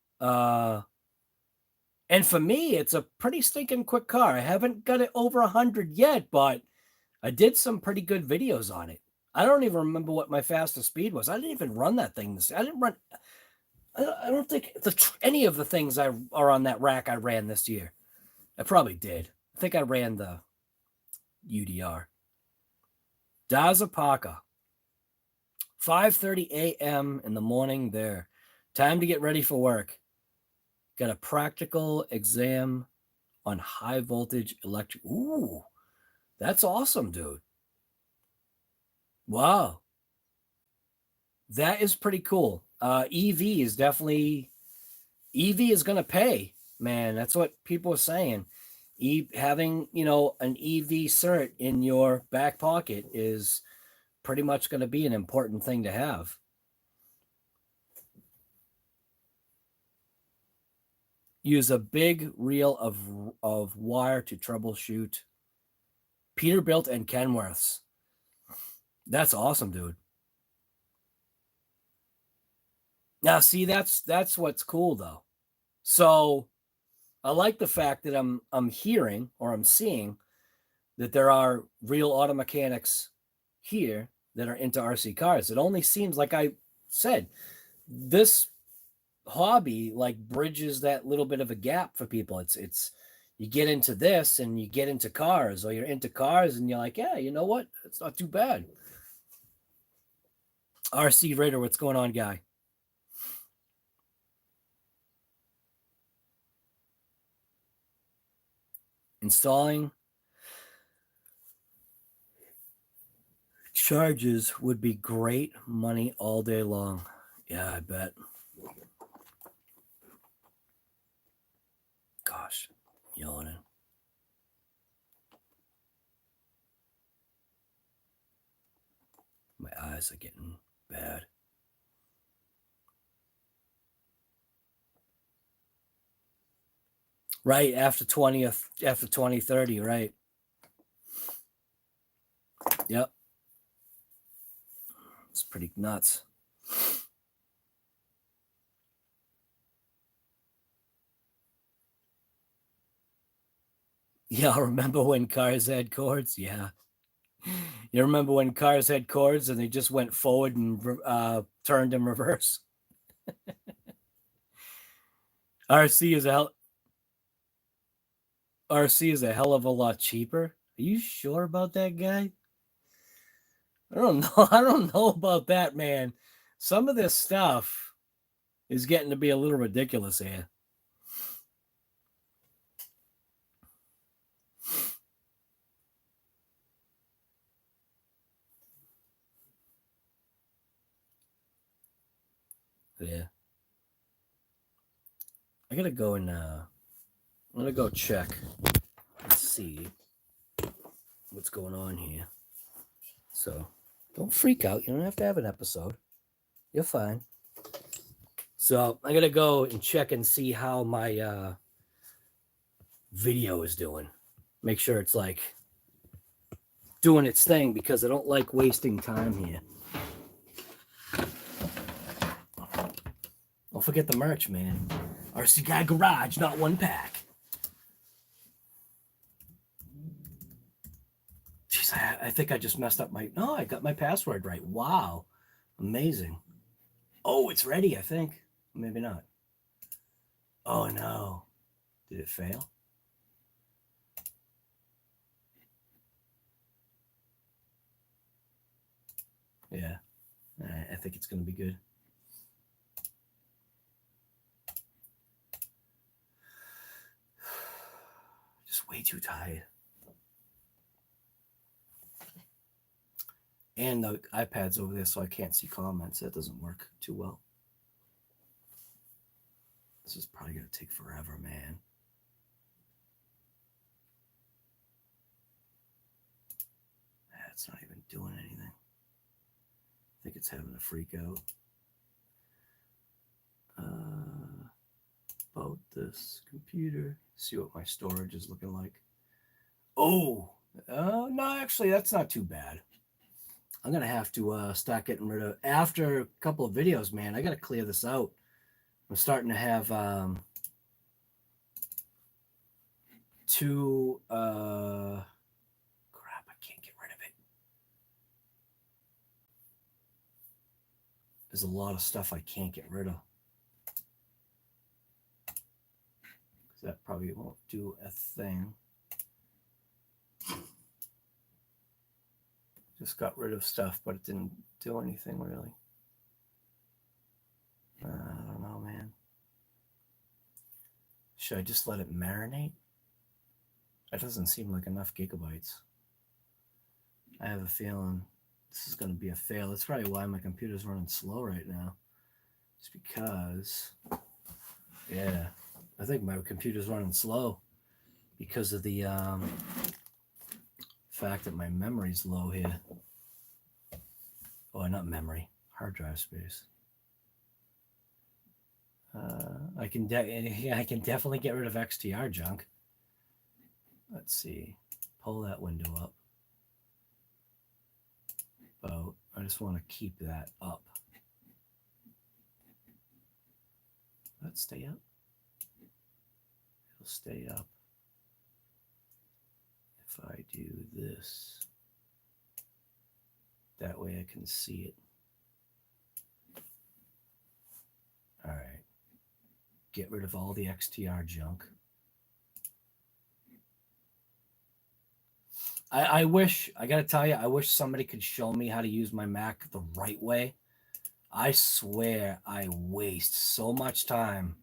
and for me, it's a pretty stinking quick car. I haven't got it over 100 yet, but I did some pretty good videos on it. I don't even remember what my fastest speed was. I didn't even run that thing. I didn't run. I don't think any of the things are on that rack I ran this year. I probably did. I think I ran the UDR. Dazapaka. 5:30 a.m. in the morning there. Time to get ready for work. Got a practical exam on high voltage electric. Ooh, that's awesome, dude. Wow. That is pretty cool. EV is definitely, EV is going to pay, man. That's what people are saying. Having, an EV cert in your back pocket is pretty much going to be an important thing to have. Use a big reel of wire to troubleshoot Peterbilt and Kenworths. That's awesome, dude. Now, see, that's what's cool, though. So I like the fact that I'm hearing or I'm seeing that there are real auto mechanics here that are into RC cars. It only seems, like I said, this hobby like bridges that little bit of a gap for people. It's you get into this and you get into cars, or you're into cars and you're like, yeah, you know what? It's not too bad. RC Raider, what's going on, guy? Installing charges would be great money all day long. Yeah, I bet. Gosh, yawning. My eyes are getting bad. Right, after 2030, right? Yep. It's pretty nuts. Yeah, remember when cars had cords? Yeah. You remember when cars had cords and they just went forward and turned in reverse? RC is a hell of a lot cheaper. Are you sure about that, guy? I don't know. I don't know about that, man. Some of this stuff is getting to be a little ridiculous here. Yeah. I gotta go and I'm gonna go check and see what's going on here. So don't freak out. You don't have to have an episode. You're fine. So I gotta go and check and see how my video is doing. Make sure it's like doing its thing, because I don't like wasting time here. Don't forget the merch, man. RC Guy Garage, not one pack. Jeez, I think I just messed up no, I got my password right. Wow. Amazing. Oh, it's ready, I think. Maybe not. Oh, no. Did it fail? Yeah. I think it's going to be good. too tired. And the iPad's over there, so I can't see comments. That doesn't work too well. This is probably going to take forever, man. It's not even doing anything. I think it's having a freak out. About this computer. See what my storage is looking like. Oh, no, actually, that's not too bad. I'm going to have to start getting rid of, after a couple of videos, man, I got to clear this out. I'm starting to have two, crap, I can't get rid of it. There's a lot of stuff I can't get rid of. That probably won't do a thing. Just got rid of stuff, but it didn't do anything really. I don't know, man. Should I just let it marinate? That doesn't seem like enough gigabytes. I have a feeling this is going to be a fail. That's probably why my computer's running slow right now. It's because, yeah, I think my computer's running slow because of the fact that my memory's low here. Oh, not memory, hard drive space. I can definitely get rid of XTR junk. Let's see, pull that window up. Oh, I just want to keep that up. Let's stay up. It'll stay up. If I do this, that way I can see it. All right. Get rid of all the XTR junk. I wish, I got to tell you, I wish somebody could show me how to use my Mac the right way. I swear I waste so much time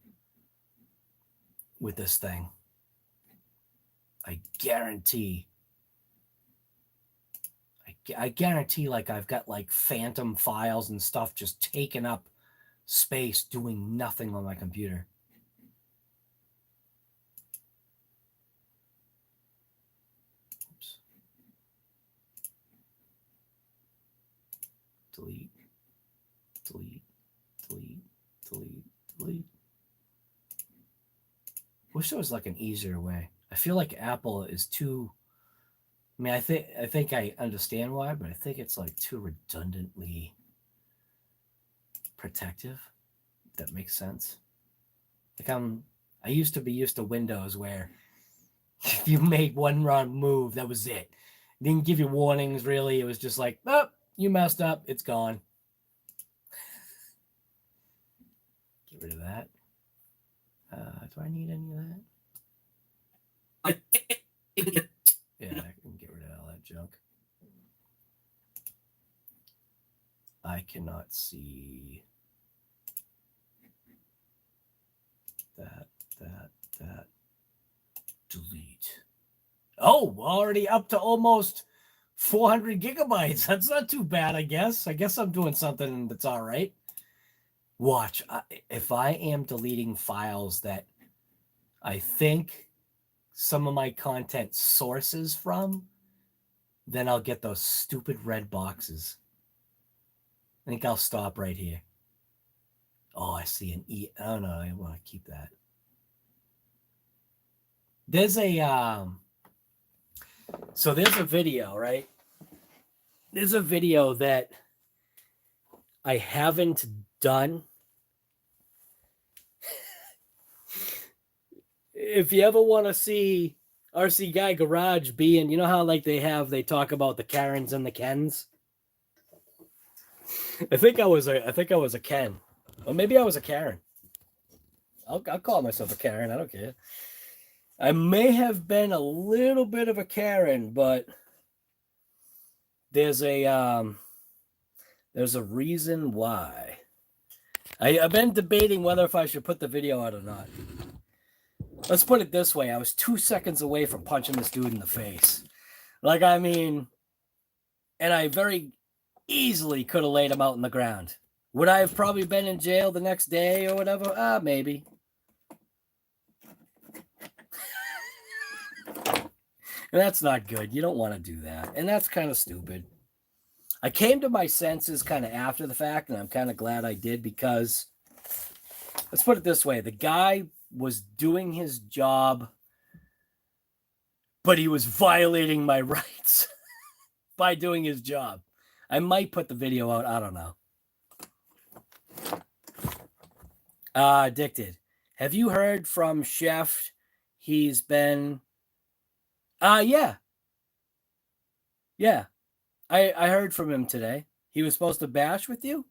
with this thing. I guarantee. I guarantee like I've got like phantom files and stuff just taking up space doing nothing on my computer. Oops. Delete, delete, delete, delete, delete. Wish there was like an easier way. I feel like Apple is too, I mean, I think I understand why, but I think it's like too redundantly protective. If that makes sense. Like I used to be used to Windows where if you made one wrong move, that was it. Didn't give you warnings really. It was just like, oh, you messed up, it's gone. Get rid of that. Do I need any of that? Yeah, I can get rid of all that junk. I cannot see that. Delete. Oh, already up to almost 400 gigabytes. That's not too bad, I guess. I guess I'm doing something that's all right. Watch. If I am deleting files that I think some of my content sources from, then I'll get those stupid red boxes. I think I'll stop right here. Oh, I see an E. Oh, no, I want to keep that. There's a, so there's a video, right? There's a video that I haven't done. If you ever want to see RC Guy Garage being, you know how like they talk about the Karens and the Kens? I think I was a Ken. Or maybe I was a Karen. I'll call myself a Karen. I don't care. I may have been a little bit of a Karen, but there's a reason why. I've been debating whether if I should put the video out or not. let's put it this way. I was 2 seconds away from punching this dude in the face. Like, I mean, and I very easily could have laid him out on the ground. Would I have probably been in jail the next day or whatever? Maybe. And that's not good. You don't want to do that. And that's kind of stupid. I came to my senses kind of after the fact, and I'm kind of glad I did because, let's put it this way. The guy was doing his job, but he was violating my rights by doing his job. I might put the video out. I don't know. Addicted. Have you heard from Chef? He's been... Yeah. Yeah. I heard from him today. He was supposed to bash with you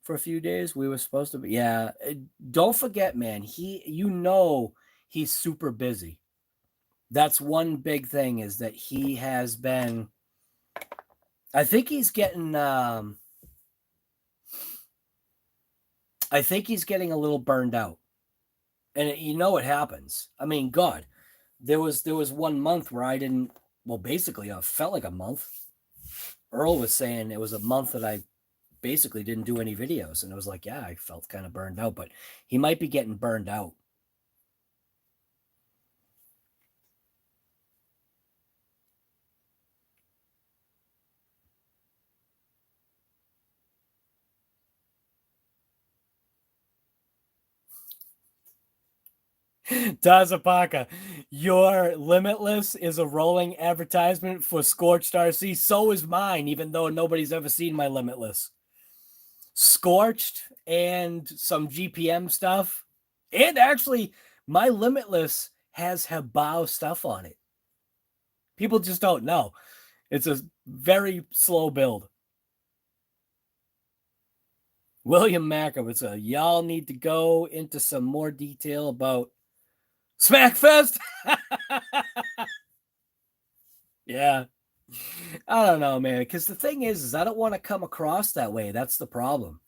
for a few days. We were supposed to be... Yeah. Don't forget, man. He's super busy. That's one big thing is that he has been... I think he's getting... I think he's getting a little burned out. And you know what happens. I mean, God, there was 1 month where I didn't, well, basically, it felt like a month. Earl was saying it was a month that I basically didn't do any videos. And it was like, yeah, I felt kind of burned out, but he might be getting burned out. Tazapaka, your Limitless is a rolling advertisement for Scorched RC. So is mine, even though nobody's ever seen my Limitless. Scorched and some GPM stuff. And actually, my Limitless has Hobao stuff on it. People just don't know. It's a very slow build. William Makowitz, y'all need to go into some more detail about Smackfest. Yeah. I don't know, man. Because the thing is I don't want to come across that way. That's the problem.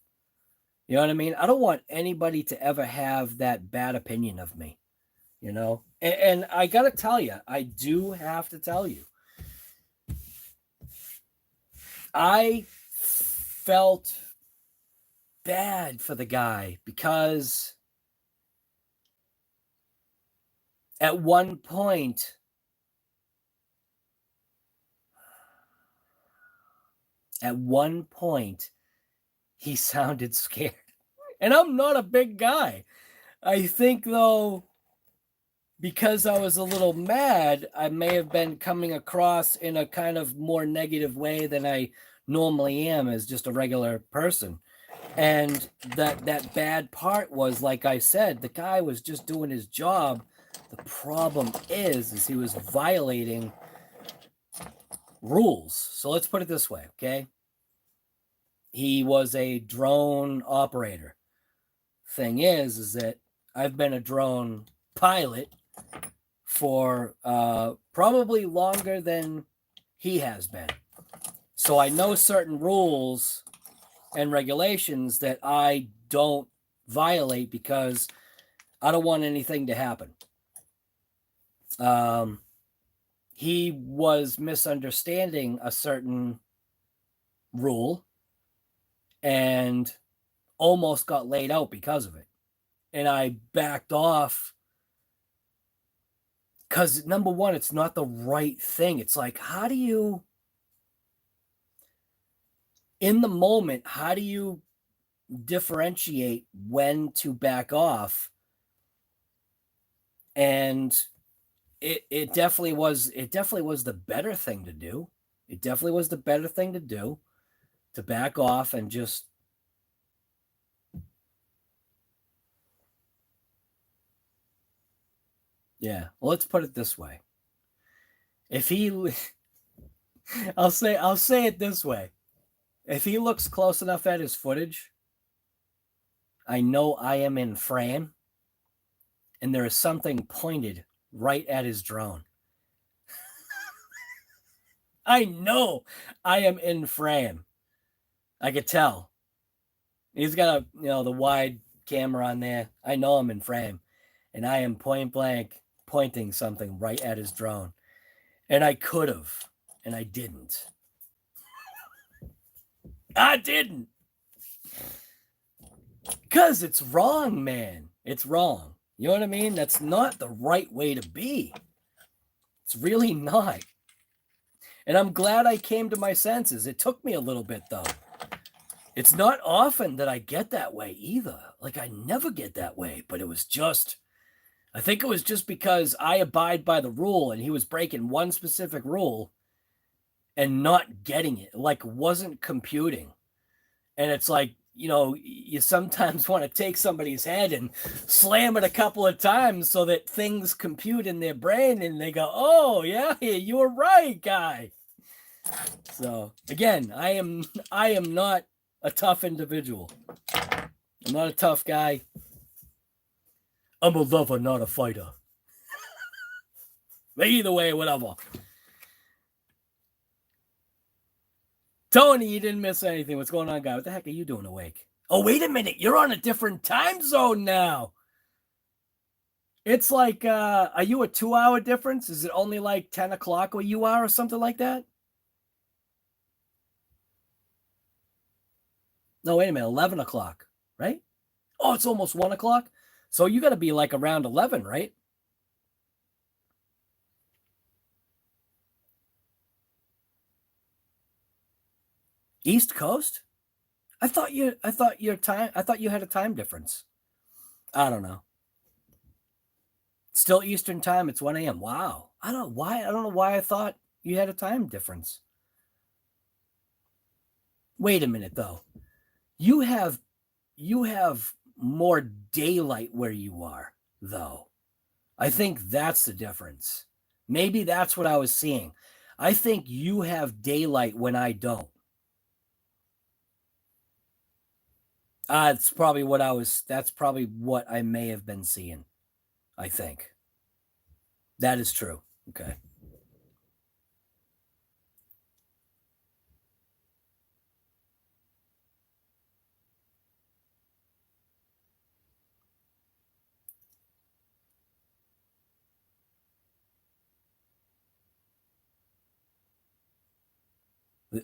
You know what I mean? I don't want anybody to ever have that bad opinion of me. You know? And I got to tell you, I do have to tell you. I felt bad for the guy because at one point, he sounded scared. And I'm not a big guy. I think, though, because I was a little mad, I may have been coming across in a kind of more negative way than I normally am as just a regular person. And that bad part was, like I said, the guy was just doing his job. The problem is he was violating rules. So let's put it this way, okay? He was a drone operator. Thing is that I've been a drone pilot for probably longer than he has been. So I know certain rules and regulations that I don't violate because I don't want anything to happen. He was misunderstanding a certain rule and almost got laid out because of it. And I backed off because, number one, it's not the right thing. It's like, how do you, in the moment, how do you differentiate when to back off? And it definitely was the better thing to do. It definitely was the better thing to do, to back off and just yeah. Well, let's put it this way. If he I'll say it this way. If he looks close enough at his footage, I know I am in frame and there is something pointed right at his drone. I know I am in frame. I could tell. He's got the wide camera on there. I know I'm in frame. and I am point blank pointing something right at his drone. And I could have, and I didn't. I didn't. Because it's wrong, man. It's wrong. You know what I mean? That's not the right way to be. It's really not. And I'm glad I came to my senses. It took me a little bit, though. It's not often that I get that way either. Like, I never get that way. But it was just, I think it was just because I abide by the rule and he was breaking one specific rule and not getting it. Like, wasn't computing. And it's like, you know, you sometimes want to take somebody's head and slam it a couple of times so that things compute in their brain and they go, oh, yeah, you were right, guy. So, again, I am not a tough individual. I'm not a tough guy. I'm a lover, not a fighter. But either way, whatever. Tony, you didn't miss anything. What's going on, guy? What the heck are you doing awake? Oh, wait a minute. You're on a different time zone now. It's like, are you a 2-hour difference? Is it only like 10 o'clock where you are or something like that? No, wait a minute. 11 o'clock, right? Oh, it's almost 1 o'clock. So you got to be like around 11, right? East Coast? I thought you had a time difference. I don't know. Still Eastern time. It's 1 a.m. Wow. I don't know why I thought you had a time difference. Wait a minute though. You have more daylight where you are, though. I think that's the difference. Maybe that's what I was seeing. I think you have daylight when I don't. That's probably what I may have been seeing. I think. That is true. Okay.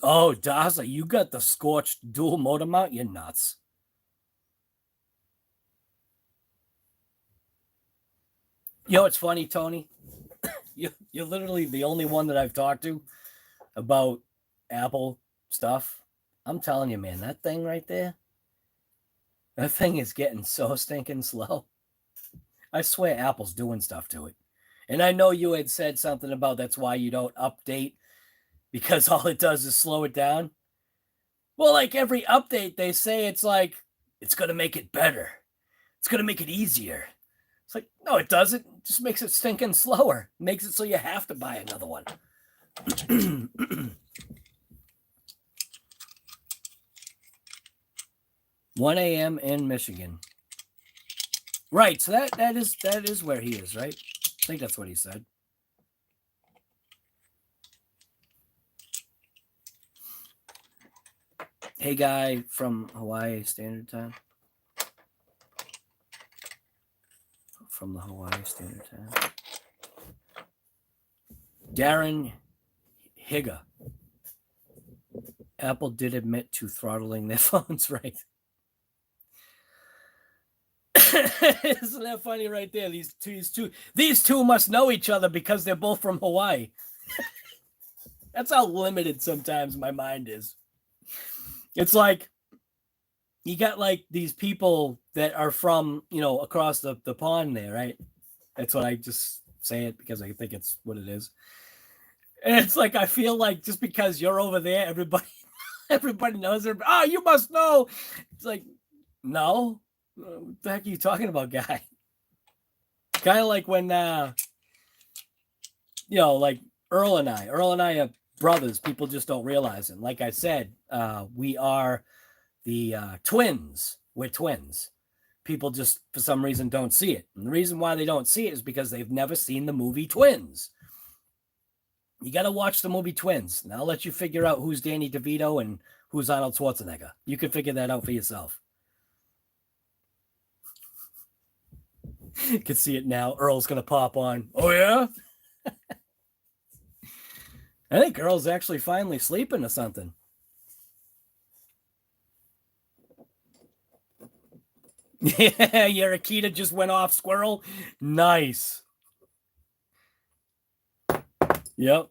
Oh, Daza, you got the scorched dual motor mount? You're nuts. You know, it's funny, Tony. You're literally the only one that I've talked to about Apple stuff. I'm telling you, man, that thing right there, that thing is getting so stinking slow. I swear Apple's doing stuff to it. And I know you had said something about that's why you don't update, because all it does is slow it down. Well, like every update, they say it's like, it's going to make it better. It's going to make it easier. It's like, no, it doesn't. It just makes it stinking slower. It makes it so you have to buy another one. 1 a.m. in Michigan. Right, so that is where he is, right? I think that's what he said. Hey, guy from Hawaii Standard Time. From the Hawaii Standard Time. Darren Higa. Apple did admit to throttling their phones, right? Isn't that funny right there? These two must know each other because they're both from Hawaii. That's how limited sometimes my mind is. It's like you got like these people that are from, you know, across the pond there, right? That's what I just say it because I think it's what it is. And it's like I feel like just because you're over there, everybody knows it. Oh, you must know. It's like, no. What the heck are you talking about, guy? Kind of like when, you know, like Earl and I are brothers. People just don't realize it. Like I said, we are the twins. We're twins. People just, for some reason, don't see it. And the reason why they don't see it is because they've never seen the movie Twins. You got to watch the movie Twins. And I'll let you figure out who's Danny DeVito and who's Arnold Schwarzenegger. You can figure that out for yourself. You can see it now. Earl's going to pop on. Oh, yeah? I think Earl's actually finally sleeping or something. Yeah, your Akita just went off, squirrel. Nice. Yep.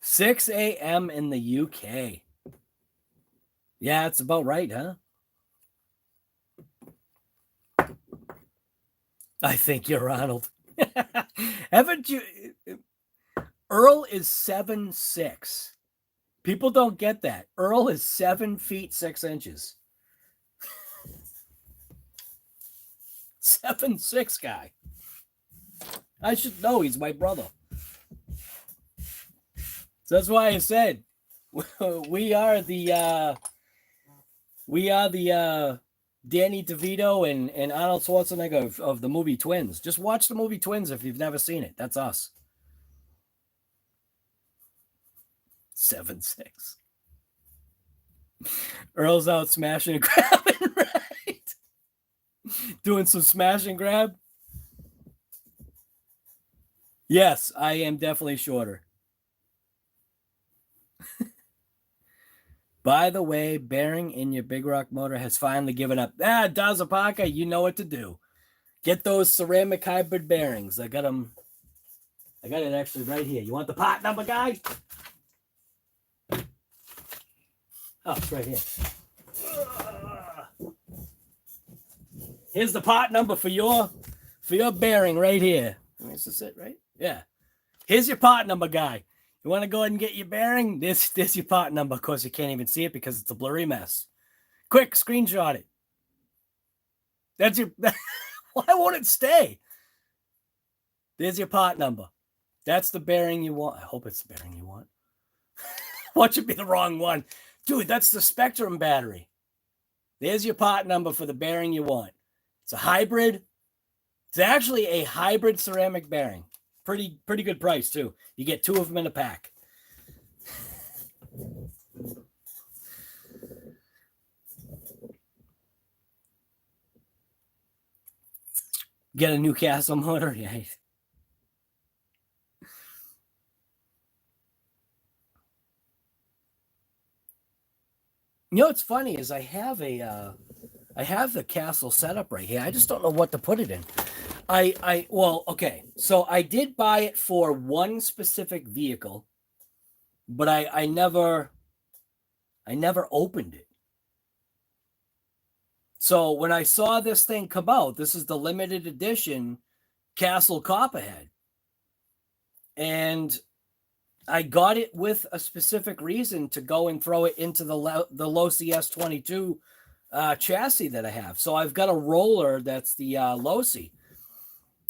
6 a.m. in the UK. Yeah, it's about right, huh? I think you're Ronald. Haven't you? Earl is 7'6". People don't get that. Earl is 7 feet 6 inches. 7'6" guy. I should know. He's my brother. So that's why I said we are the Danny DeVito and Arnold Schwarzenegger of the movie Twins. Just watch the movie Twins if you've never seen it. That's us. 7'6". Earl's out smashing and grabbing, right? Doing some smash and grab. Yes, I am definitely shorter. By the way, bearing in your Big Rock motor has finally given up. Dazapaka, you know what to do. Get those ceramic hybrid bearings. I got them. I got it actually right here. You want the part number, guy? Oh, it's right here. Here's the part number for your bearing right here. Is this it, right? Yeah. Here's your part number, guy. You want to go ahead and get your bearing? This your part number. Of course, you can't even see it because it's a blurry mess. Quick, screenshot it. That's your... Why won't it stay? There's your part number. That's the bearing you want. I hope it's the bearing you want. Watch it be the wrong one. Dude, that's the SPEKTRUM battery. There's your part number for the bearing you want. It's a hybrid. It's actually a hybrid ceramic bearing. Pretty good price, too. You get 2 of them in a pack. Get a Newcastle motor? Yeah. You know what's funny is I have the Castle setup right here. I just don't know what to put it in. Well, okay. So I did buy it for one specific vehicle, but I never opened it. So when I saw this thing come out, this is the limited edition Castle Copperhead. And I got it with a specific reason to go and throw it into the Losi S22 chassis that I have. So I've got a roller that's the Losi.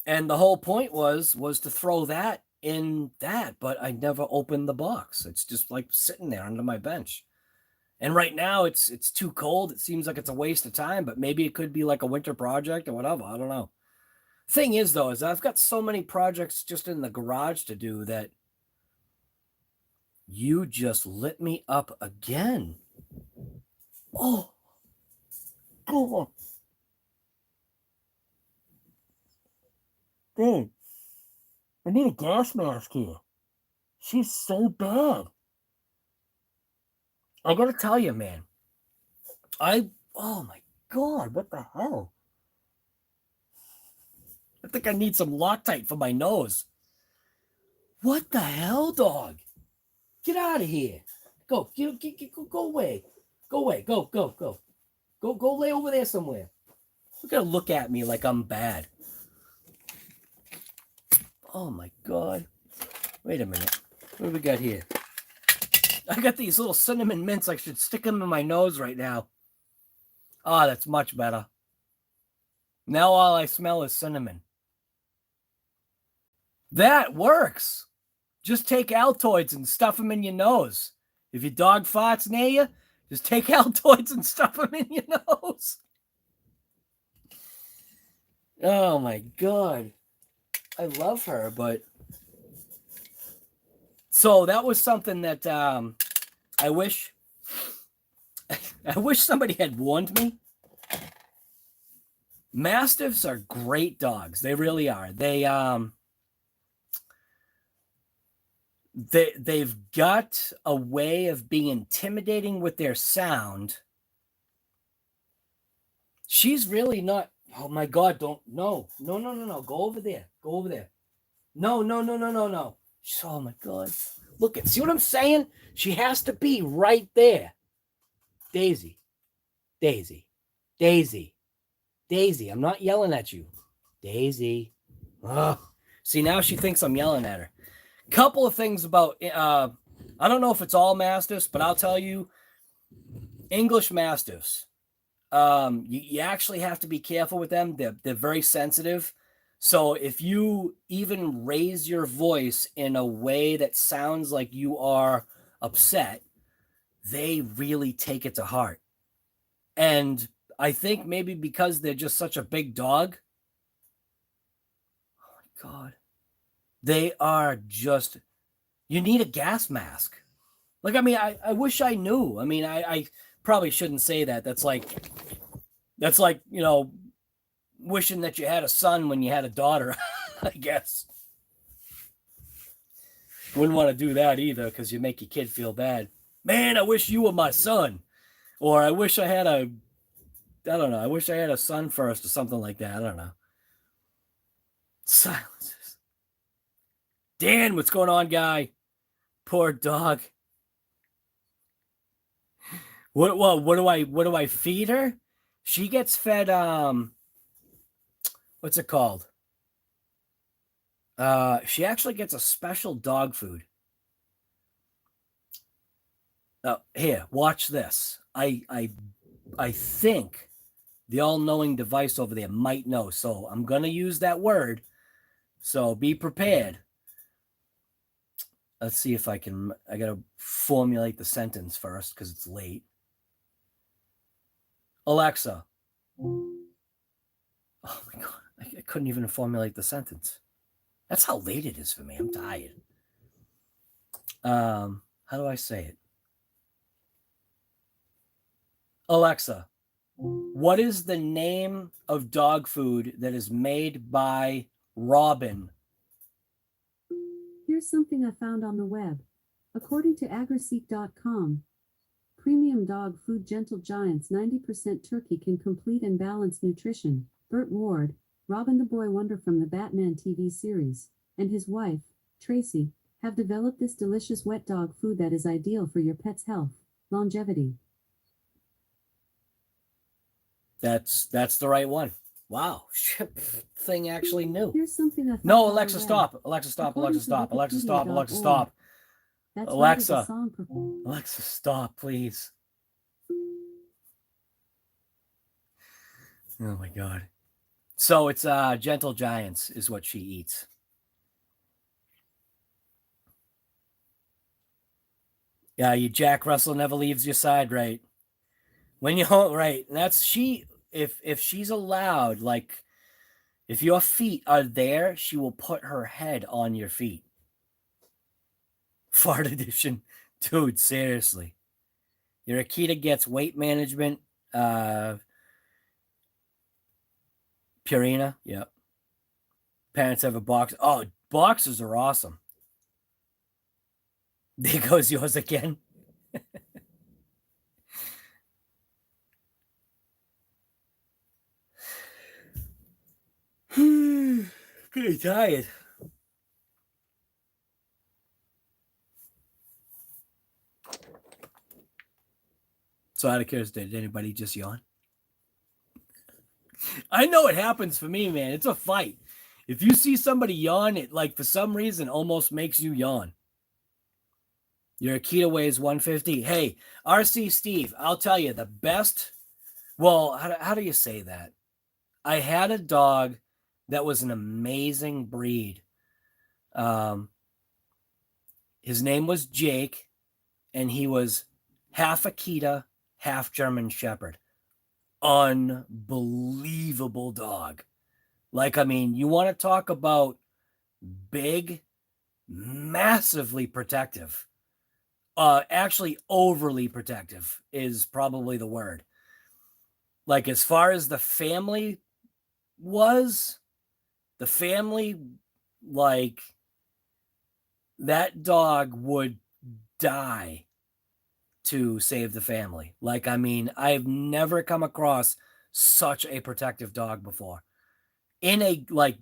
And the whole point was to throw that in that, but I never opened the box. It's just like sitting there under my bench. And right now it's too cold. It seems like it's a waste of time, but maybe it could be like a winter project or whatever. I don't know. Thing is, though, is I've got so many projects just in the garage to do that you just lit me up again. Oh, God. Dude, I need a gas mask here. She's so bad. I gotta tell you, man. Oh my God, what the hell? I think I need some Loctite for my nose. What the hell, dog? Get out of here. Go away. Go away. Go lay over there somewhere. You're gonna look at me like I'm bad. Oh my God. Wait a minute. What do we got here? I got these little cinnamon mints. I should stick them in my nose right now. Oh, that's much better. Now all I smell is cinnamon. That works. Just take Altoids and stuff them in your nose. If your dog farts near you, just take Altoids and stuff them in your nose. Oh my God. I love her, but... So that was something that I wish somebody had warned me. Mastiffs are great dogs. They really are. They've got a way of being intimidating with their sound. She's really not. Oh my God! Don't no. Go over there. Go over there. No. Oh my God! Look at. See what I'm saying? She has to be right there. Daisy. I'm not yelling at you. Daisy. Ugh. See, now she thinks I'm yelling at her. Couple of things about, I don't know if it's all Mastiffs, but I'll tell you, English Mastiffs, you actually have to be careful with them. They're very sensitive. So if you even raise your voice in a way that sounds like you are upset, they really take it to heart. And I think maybe because they're just such a big dog. Oh my God. They are just, you need a gas mask. Like, I mean, I wish I knew. I mean, I probably shouldn't say that. That's like, you know, wishing that you had a son when you had a daughter, I guess. Wouldn't want to do that either because you make your kid feel bad. Man, I wish you were my son. Or I wish I had I don't know. I wish I had a son first or something like that. I don't know. Silences. Dan, what's going on, guy? Poor dog. What do I feed her? She gets fed what's it called? She actually gets a special dog food. Here, watch this. I think the all-knowing device over there might know. So I'm gonna use that word. So be prepared. Let's see if I can. I gotta formulate the sentence first because it's late. Alexa. Oh my God. I couldn't even formulate the sentence. That's how late it is for me. I'm tired. How do I say it? Alexa, what is the name of dog food that is made by Robin? Here's something I found on the web. According to agriseek.com, premium dog food Gentle Giants 90% turkey can complete and balance nutrition. Burt Ward, Robin the Boy Wonder from the Batman TV series, and his wife, Tracy, have developed this delicious wet dog food that is ideal for your pet's health, longevity. That's the right one. Wow, thing actually knew. Here's something I found. No, Alexa, stop. Alexa, stop. Alexa, stop. Alexa, stop. Alexa, stop. Alexa, Alexa, stop, please. Oh my God. So it's Gentle Giants is what she eats. Yeah, you Jack Russell never leaves your side, right? When you're home, right? And that's she. If she's allowed, like, if your feet are there, she will put her head on your feet. Fart edition, dude. Seriously, your Akita gets weight management. Purina, yep. Parents have a box. Oh, boxes are awesome. There goes yours again. Pretty tired. So out of curiosity, did anybody just yawn? I know it happens for me, man. It's a fight. If you see somebody yawn, it like for some reason almost makes you yawn. Your Akita weighs 150. Hey, RC Steve, I'll tell you the best. Well, how do you say that? I had a dog that was an amazing breed. His name was Jake, and he was half Akita, half German Shepherd. Unbelievable dog. Like, I mean, you want to talk about big, massively protective. Actually, overly protective is probably the word. Like, as far as the family was, the family, like, that dog would die to save the family. Like, I mean, I've never come across such a protective dog before. In a, like,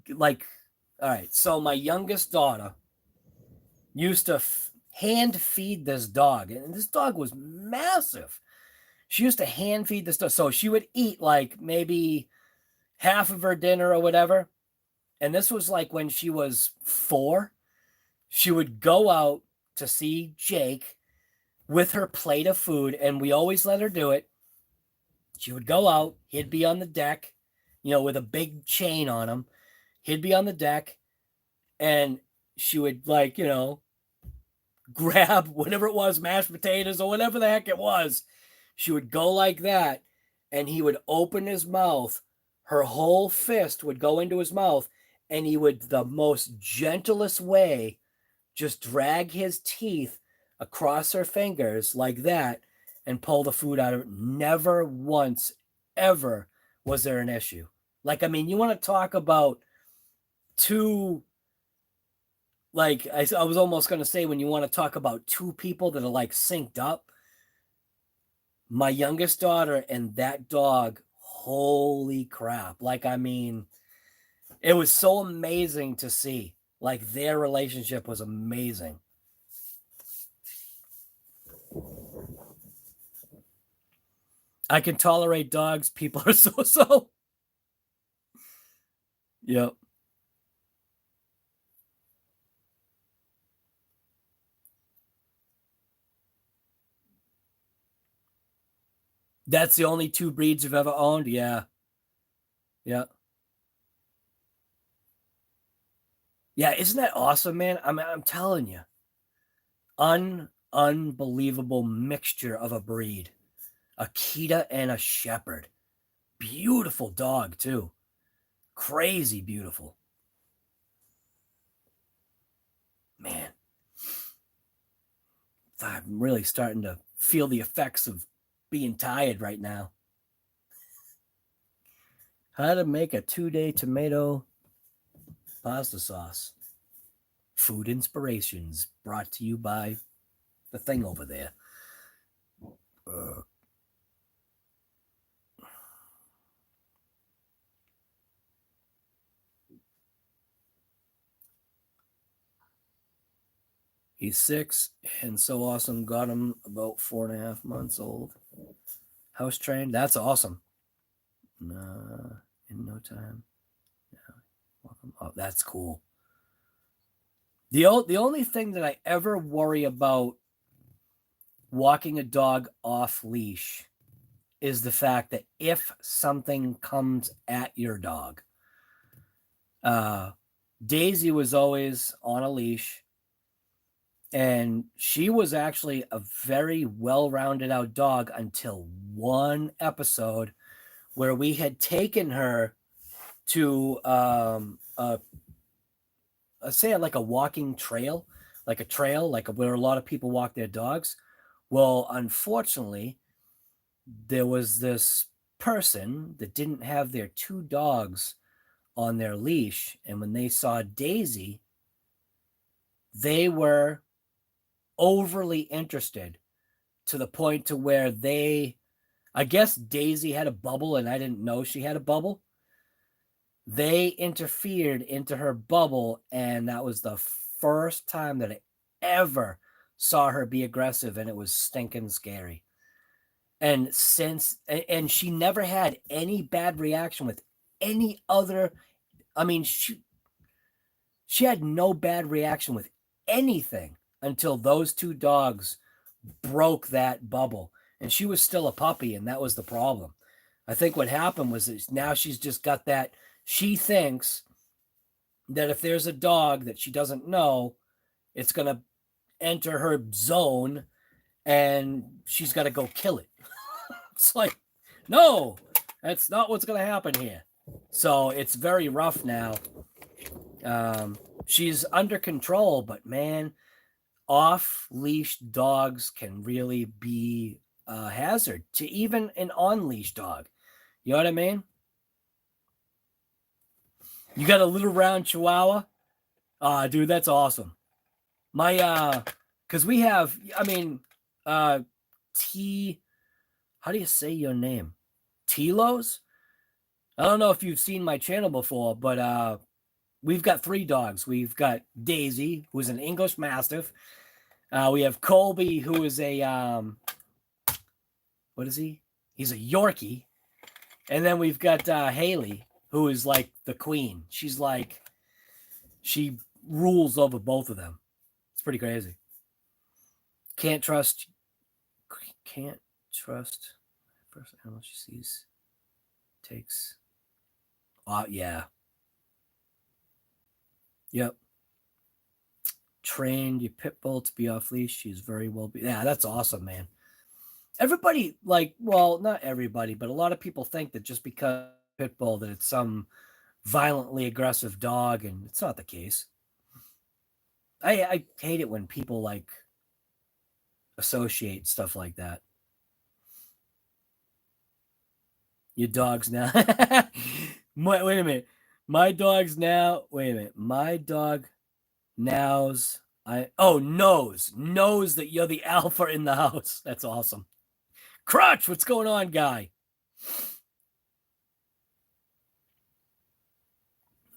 all right, so my youngest daughter used to hand feed this dog, and this dog was massive. She used to hand feed this dog. So she would eat like maybe half of her dinner or whatever. And this was like when she was 4. She would go out to see Jake with her plate of food, and we always let her do it. She would go out, he'd be on the deck, you know, with a big chain on him. He'd be on the deck, and she would, like, you know, grab whatever it was, mashed potatoes or whatever the heck it was. She would go like that, and he would open his mouth. Her whole fist would go into his mouth, and he would, the most gentlest way, just drag his teeth across her fingers like that and pull the food out of it. Never once, ever was there an issue. Like, I mean, you want to talk about two, like, I was almost going to say, when you want to talk about two people that are like synced up, my youngest daughter and that dog, holy crap. Like, I mean, it was so amazing to see. Like, their relationship was amazing. I can tolerate dogs. People are so. Yep. That's the only 2 breeds you've ever owned? Yeah. Yeah. Yeah, isn't that awesome, man? I'm telling you. Unbelievable mixture of a breed. Akita and a shepherd. Beautiful dog, too. Crazy beautiful. Man. I'm really starting to feel the effects of being tired right now. How to make a 2-day tomato pasta sauce. Food inspirations brought to you by the thing over there. He's 6 and so awesome. Got him about 4.5 months old. House trained. That's awesome. In no time. Yeah. Welcome. Oh, that's cool. The only thing that I ever worry about walking a dog off leash is the fact that if something comes at your dog. Daisy was always on a leash, and she was actually a very well-rounded out dog until one episode where we had taken her to say like a walking trail, like a trail, like where a lot of people walk their dogs. Well, unfortunately, there was this person that didn't have their 2 dogs on their leash, and when they saw Daisy, they were overly interested to the point to where I guess Daisy had a bubble and I didn't know she had a bubble. They interfered into her bubble, and that was the first time that I ever saw her be aggressive, and it was stinking scary. And she never had any bad reaction with any other. I mean, she had no bad reaction with anything until those 2 dogs broke that bubble. And she was still a puppy, and that was the problem. I think what happened was that now she's just got that. She thinks that if there's a dog that she doesn't know, it's going to enter her zone, and she's got to go kill it. It's like, no, that's not what's going to happen here. So it's very rough now. She's under control, but man, off-leash dogs can really be a hazard to even an on-leash dog. You know what I mean? You got a little round Chihuahua? Dude, that's awesome. My, because we have, I mean, how do you say your name? Tilos? I don't know if you've seen my channel before, but we've got 3 dogs. We've got Daisy, who's an English Mastiff. We have Colby, who is a, what is he? He's a Yorkie. And then we've got Haley, who is like the queen. She's like, she rules over both of them. It's pretty crazy. Can't trust first animal she sees. Takes. Yeah. Yep. Trained your pit bull to be off leash. She's very well. Yeah, that's awesome, man. Everybody, like, well, not everybody, but a lot of people think that just because pit bull that it's some violently aggressive dog, and it's not the case. I hate it when people like associate stuff like that. Your dog's now. Wait a minute. My dog's now. Wait a minute. My dog knows. Knows that you're the alpha in the house. That's awesome. Crutch, what's going on, guy?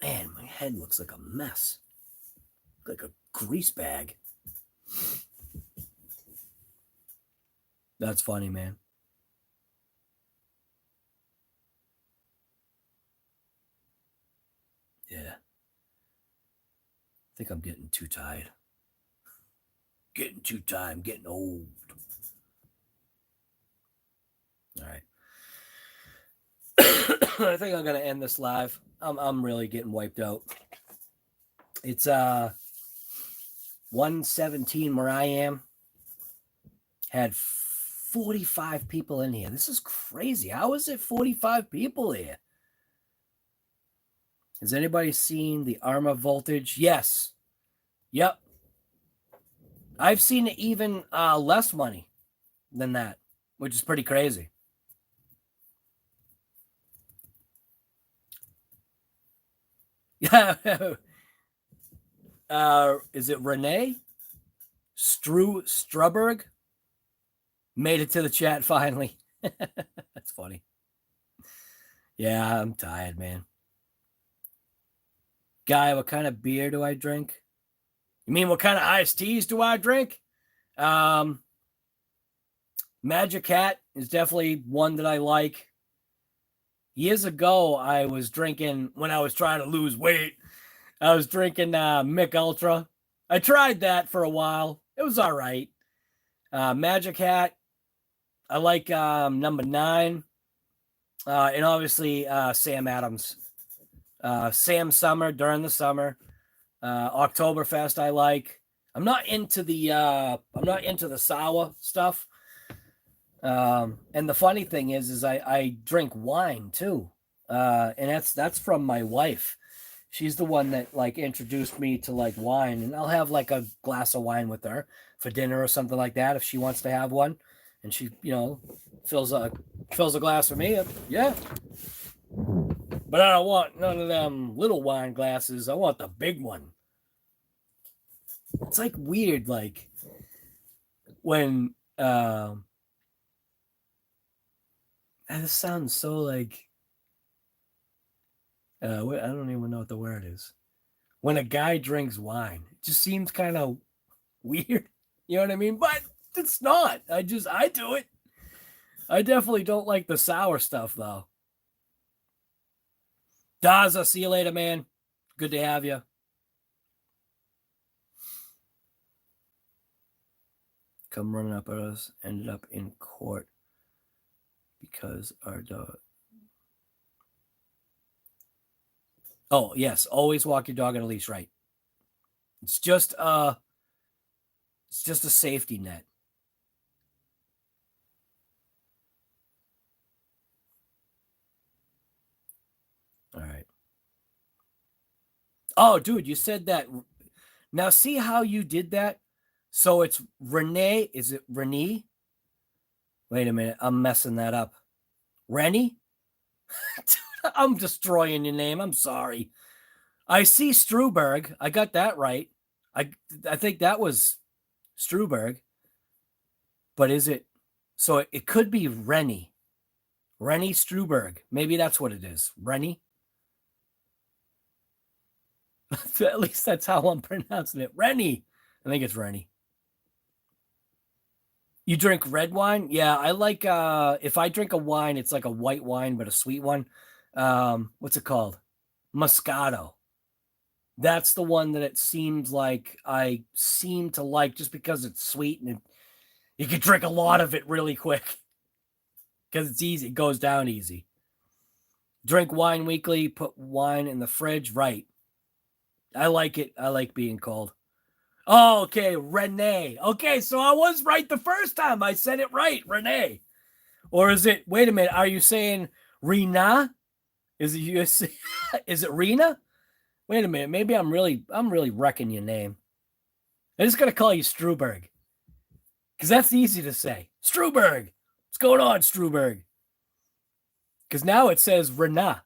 Man, my head looks like a mess. Like a grease bag. That's funny, man. Yeah. I think I'm getting too tired. Getting too tired. I'm getting old. All right. I think I'm gonna end this live. I'm really getting wiped out. It's 1:17 where I am. Had 45 people in here. This is crazy. How is it 45 people here? Has anybody seen the Arrma voltage? Yes. Yep. I've seen it even less money than that, which is pretty crazy. Is it Renee? Struberg? Made it to the chat finally. That's funny. Yeah, I'm tired, man. Guy, what kind of beer do I drink? You mean what kind of iced teas do I drink? Magic Hat is definitely one that I like. Years ago, I was drinking, when I was trying to lose weight, I was drinking Mick Ultra. I tried that for a while. It was all right. Magic Hat. I like number 9. And obviously Sam Adams. Sam Summer during the summer. Oktoberfest I like. I'm not into the sour stuff. And the funny thing is I drink wine too. And that's from my wife. She's the one that like introduced me to like wine, and I'll have like a glass of wine with her for dinner or something like that if she wants to have one, and she, fills a glass for me. Yeah. But I don't want none of them little wine glasses. I want the big one. It's like weird, like when this sounds so like I don't even know what the word is. When a guy drinks wine, it just seems kind of weird. You know what I mean? But it's not. I do it. I definitely don't like the sour stuff, though. Daz, I'll see you later, man. Good to have you. Come running up at us. Ended up in court because our dog. Oh, yes. Always walk your dog on a leash, right? It's just a safety net. All right. Oh, dude, you said that. Now, see how you did that? So it's Renee. Is it Renee? Wait a minute. I'm messing that up. Rennie? I'm destroying your name. I'm sorry. I see Struberg. I got that right. I think that was Struberg. But is it? So it could be Rennie. Rennie Struberg. Maybe that's what it is. Rennie. At least that's how I'm pronouncing it. Rennie. I think it's Rennie. You drink red wine? Yeah, I like if I drink a wine, it's like a white wine, but a sweet one. What's it called? Moscato. That's the one that it seems like I seem to like just because it's sweet and you can drink a lot of it really quick. Because it's easy. It goes down easy. Drink wine weekly, put wine in the fridge. Right. I like it. I like being cold. Oh, okay. Renee. Okay, so I was right the first time. I said it right. Renee. Or is it, wait a minute, are you saying Rena? Is it Rena? Wait a minute. Maybe I'm really wrecking your name. I'm just gonna call you Struberg. Because that's easy to say. Struberg. What's going on, Struberg? Because now it says Rena.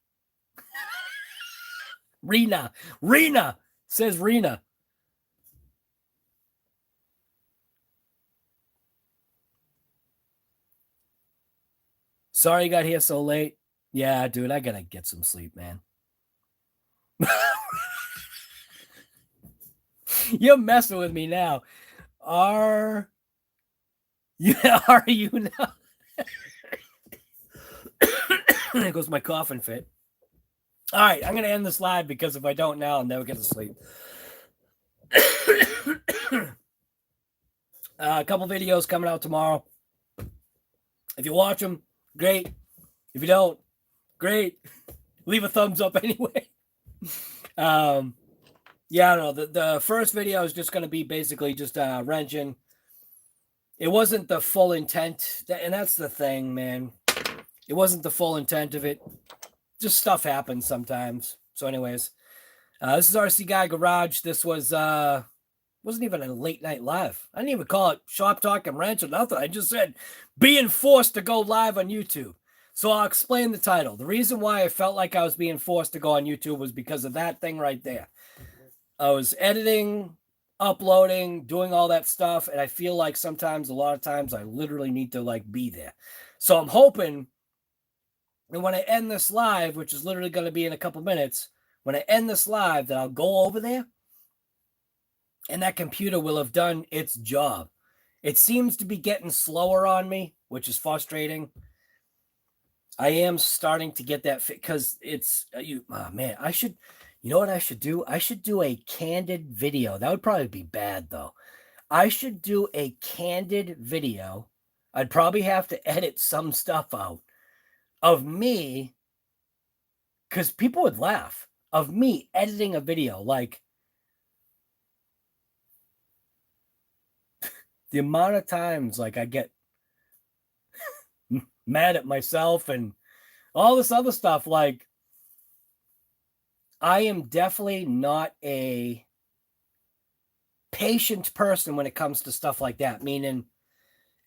Rena. Rena. Says Rena. Sorry you got here so late. Yeah, dude, I gotta get some sleep, man. You're messing with me now. Are you now? There goes my coughing fit. All right, I'm gonna end this live because if I don't now, I'll never get to sleep. A couple videos coming out tomorrow. If you watch them, great. If you don't, great. Leave a thumbs up anyway. Yeah, I don't know. The first video is just going to be basically just wrenching. It wasn't the full intent, and that's the thing, man. It wasn't the full intent of it. Just stuff happens sometimes. So anyways, this is RC Guy Garage. This was wasn't even a late night live. I didn't even call it Shop Talk and Wrench or nothing. I just said being forced to go live on YouTube. So I'll explain the title. The reason why I felt like I was being forced to go on YouTube was because of that thing right there. I was editing, uploading, doing all that stuff, and I feel like sometimes, a lot of times, I literally need to like be there. So I'm hoping, and when I end this live, which is literally going to be in a couple minutes, when I end this live, that I'll go over there, and that computer will have done its job. It seems to be getting slower on me, which is frustrating. I am starting to get that fit because it's man, you know what I should do? I should do a candid video. That would probably be bad though. I should do a candid video. I'd probably have to edit some stuff out of me because people would laugh of me editing a video. Like the amount of times like I get mad at myself and all this other stuff. Like I am definitely not a patient person when it comes to stuff like that, meaning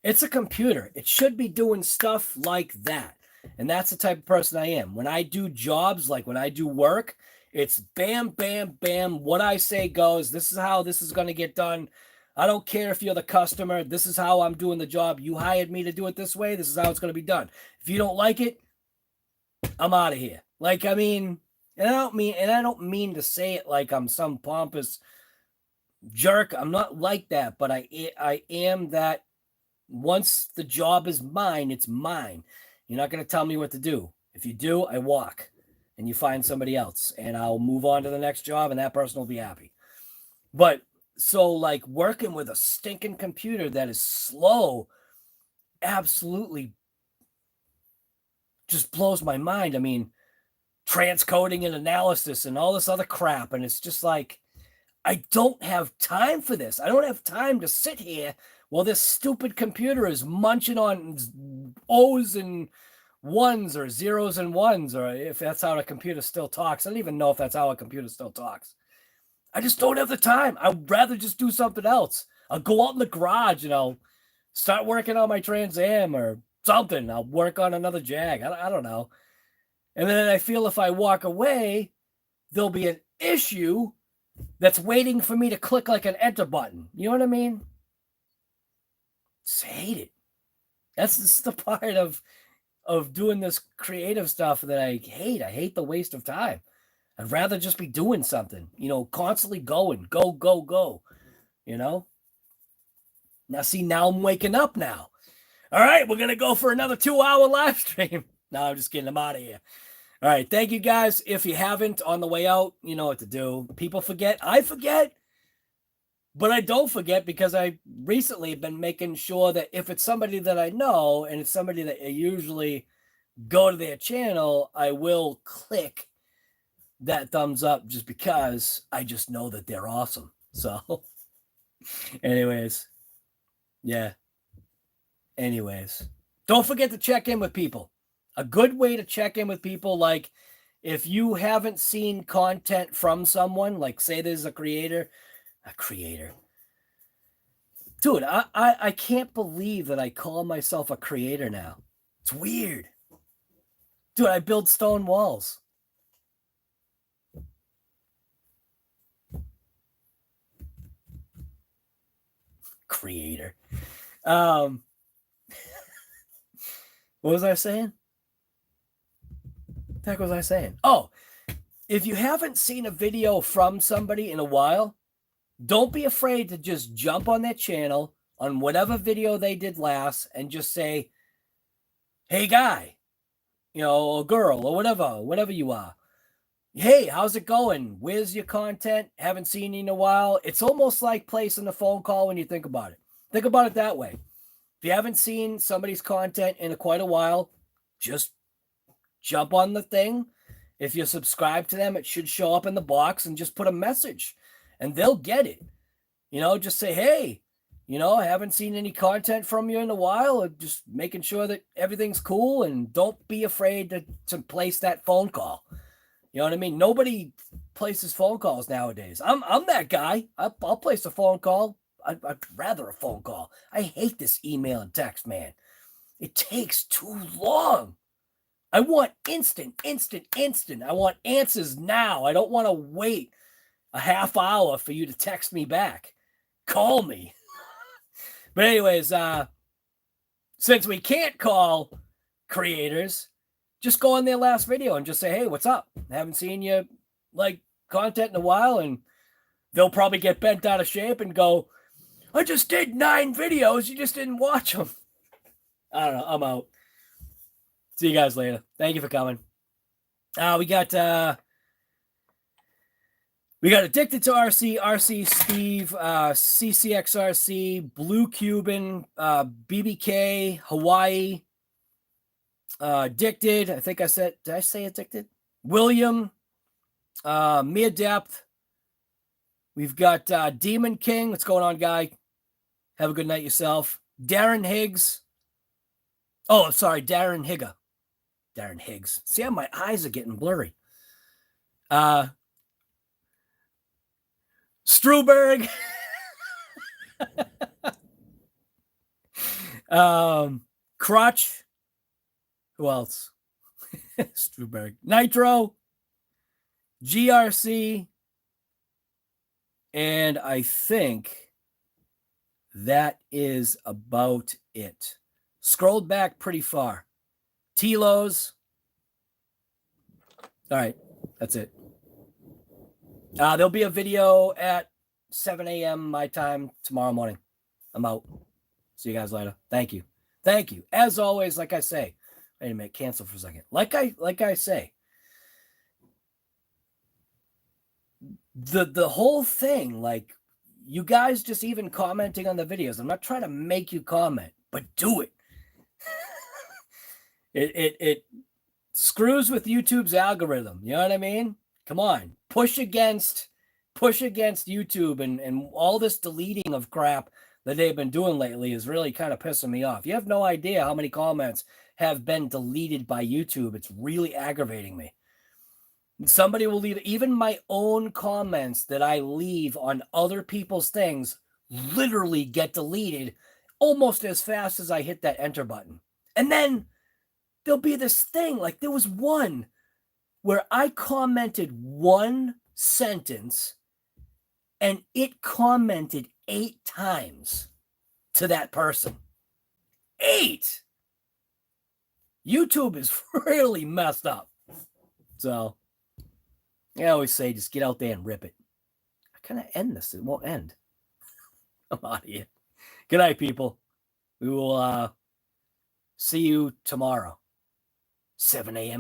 it's a computer. It should be doing stuff like that. And that's the type of person I am. When I do jobs, like when I do work, it's bam, bam, bam. What I say goes. This is how this is going to get done. I don't care if you're the customer. This is how I'm doing the job. You hired me to do it this way. This is how it's going to be done. If you don't like it, I'm out of here. Like, I mean, and I don't mean to say it like I'm some pompous jerk. I'm not like that, but I am that. Once the job is mine, it's mine. You're not going to tell me what to do. If you do, I walk and you find somebody else and I'll move on to the next job and that person will be happy. But so like working with a stinking computer that is slow, absolutely just blows my mind. I mean, transcoding and analysis and all this other crap. And it's just like, I don't have time for this. I don't have time to sit here while this stupid computer is munching on O's and ones or zeros and ones, or if that's how a computer still talks. I don't even know if that's how a computer still talks. I just don't have the time. I'd rather just do something else. I'll go out in the garage and I'll start working on my Trans Am or something. I'll work on another Jag. I don't know. And then I feel if I walk away, there'll be issue that's waiting for me to click like an enter button. You know what I mean? Just hate it. This is the part of doing this creative stuff that I hate. I hate the waste of time. I'd rather just be doing something, you know, constantly going, go, go, go, you know? Now, see, now I'm waking up now. All right, we're going to go for another 2-hour live stream. No, I'm just kidding. I'm out of here. All right, thank you guys. If you haven't on the way out, you know what to do. People forget. I forget. But I don't forget because I recently have been making sure that if it's somebody that I know and it's somebody that I usually go to their channel, I will click that thumbs up just because I just know that they're awesome. So anyways, yeah. Anyways, don't forget to check in with people. A good way to check in with people, like if you haven't seen content from someone, like say there's a creator. Dude, I can't believe that I call myself a creator now. It's weird. Dude, I build stone walls. Creator. What was I saying? What the heck was I saying? Oh, if you haven't seen a video from somebody in a while, don't be afraid to just jump on their channel on whatever video they did last and just say, hey, guy, you know, or girl, or whatever you are. Hey, how's it going? Where's your content? Haven't seen you in a while. It's almost like placing a phone call when you think about it. Think about it that way. If you haven't seen somebody's content in quite a while, just jump on the thing. If you subscribe to them, it should show up in the box and just put a message and they'll get it. You know, just say, hey, you know, I haven't seen any content from you in a while. Just making sure that everything's cool and don't be afraid to place that phone call. You know what I mean? Nobody places phone calls nowadays. I'm that guy. I'll place a phone call. I'd rather a phone call. I hate this email and text, man. It takes too long. I want instant. I want answers now. I don't want to wait a half hour for you to text me back. Call me. But anyways, since we can't call creators, just go on their last video and just say, hey, what's up? I haven't seen you like content in a while. And they'll probably get bent out of shape and go, I just did 9 videos. You just didn't watch them. I don't know. I'm out. See you guys later. Thank you for coming. We got Addicted to RC Steve, CCXRC, Blue Cuban, BBK, Hawaii, Addicted. I think I said, did I say Addicted? William, Mere Depth. We've got Demon King. What's going on, guy? Have a good night yourself. Darren Higgs. Oh, sorry, Darren Higga. Darren Higgs. See how my eyes are getting blurry. Struberg. Crotch. Who else? Struberg. Nitro. GRC. And I think that is about it. Scrolled back pretty far. Tilos. All right. That's it. There'll be a video at 7 a.m. my time tomorrow morning. I'm out. See you guys later. Thank you. Thank you. As always, like I say, wait a minute, cancel for a second. Like I say, the whole thing, like you guys just even commenting on the videos. I'm not trying to make you comment, but do it. It screws with YouTube's algorithm. You know what I mean? Come on, push against YouTube and all this deleting of crap that they've been doing lately is really kind of pissing me off. You have no idea how many comments have been deleted by YouTube. It's really aggravating me. Somebody will leave, even my own comments that I leave on other people's things literally get deleted almost as fast as I hit that enter button. And then there'll be this thing, like there was one where I commented one sentence, and it commented 8 times to that person. 8! YouTube is really messed up. So, I always say, just get out there and rip it. I kind of end this. It won't end. I'm out of here. Good night, people. We will see you tomorrow, 7 a.m.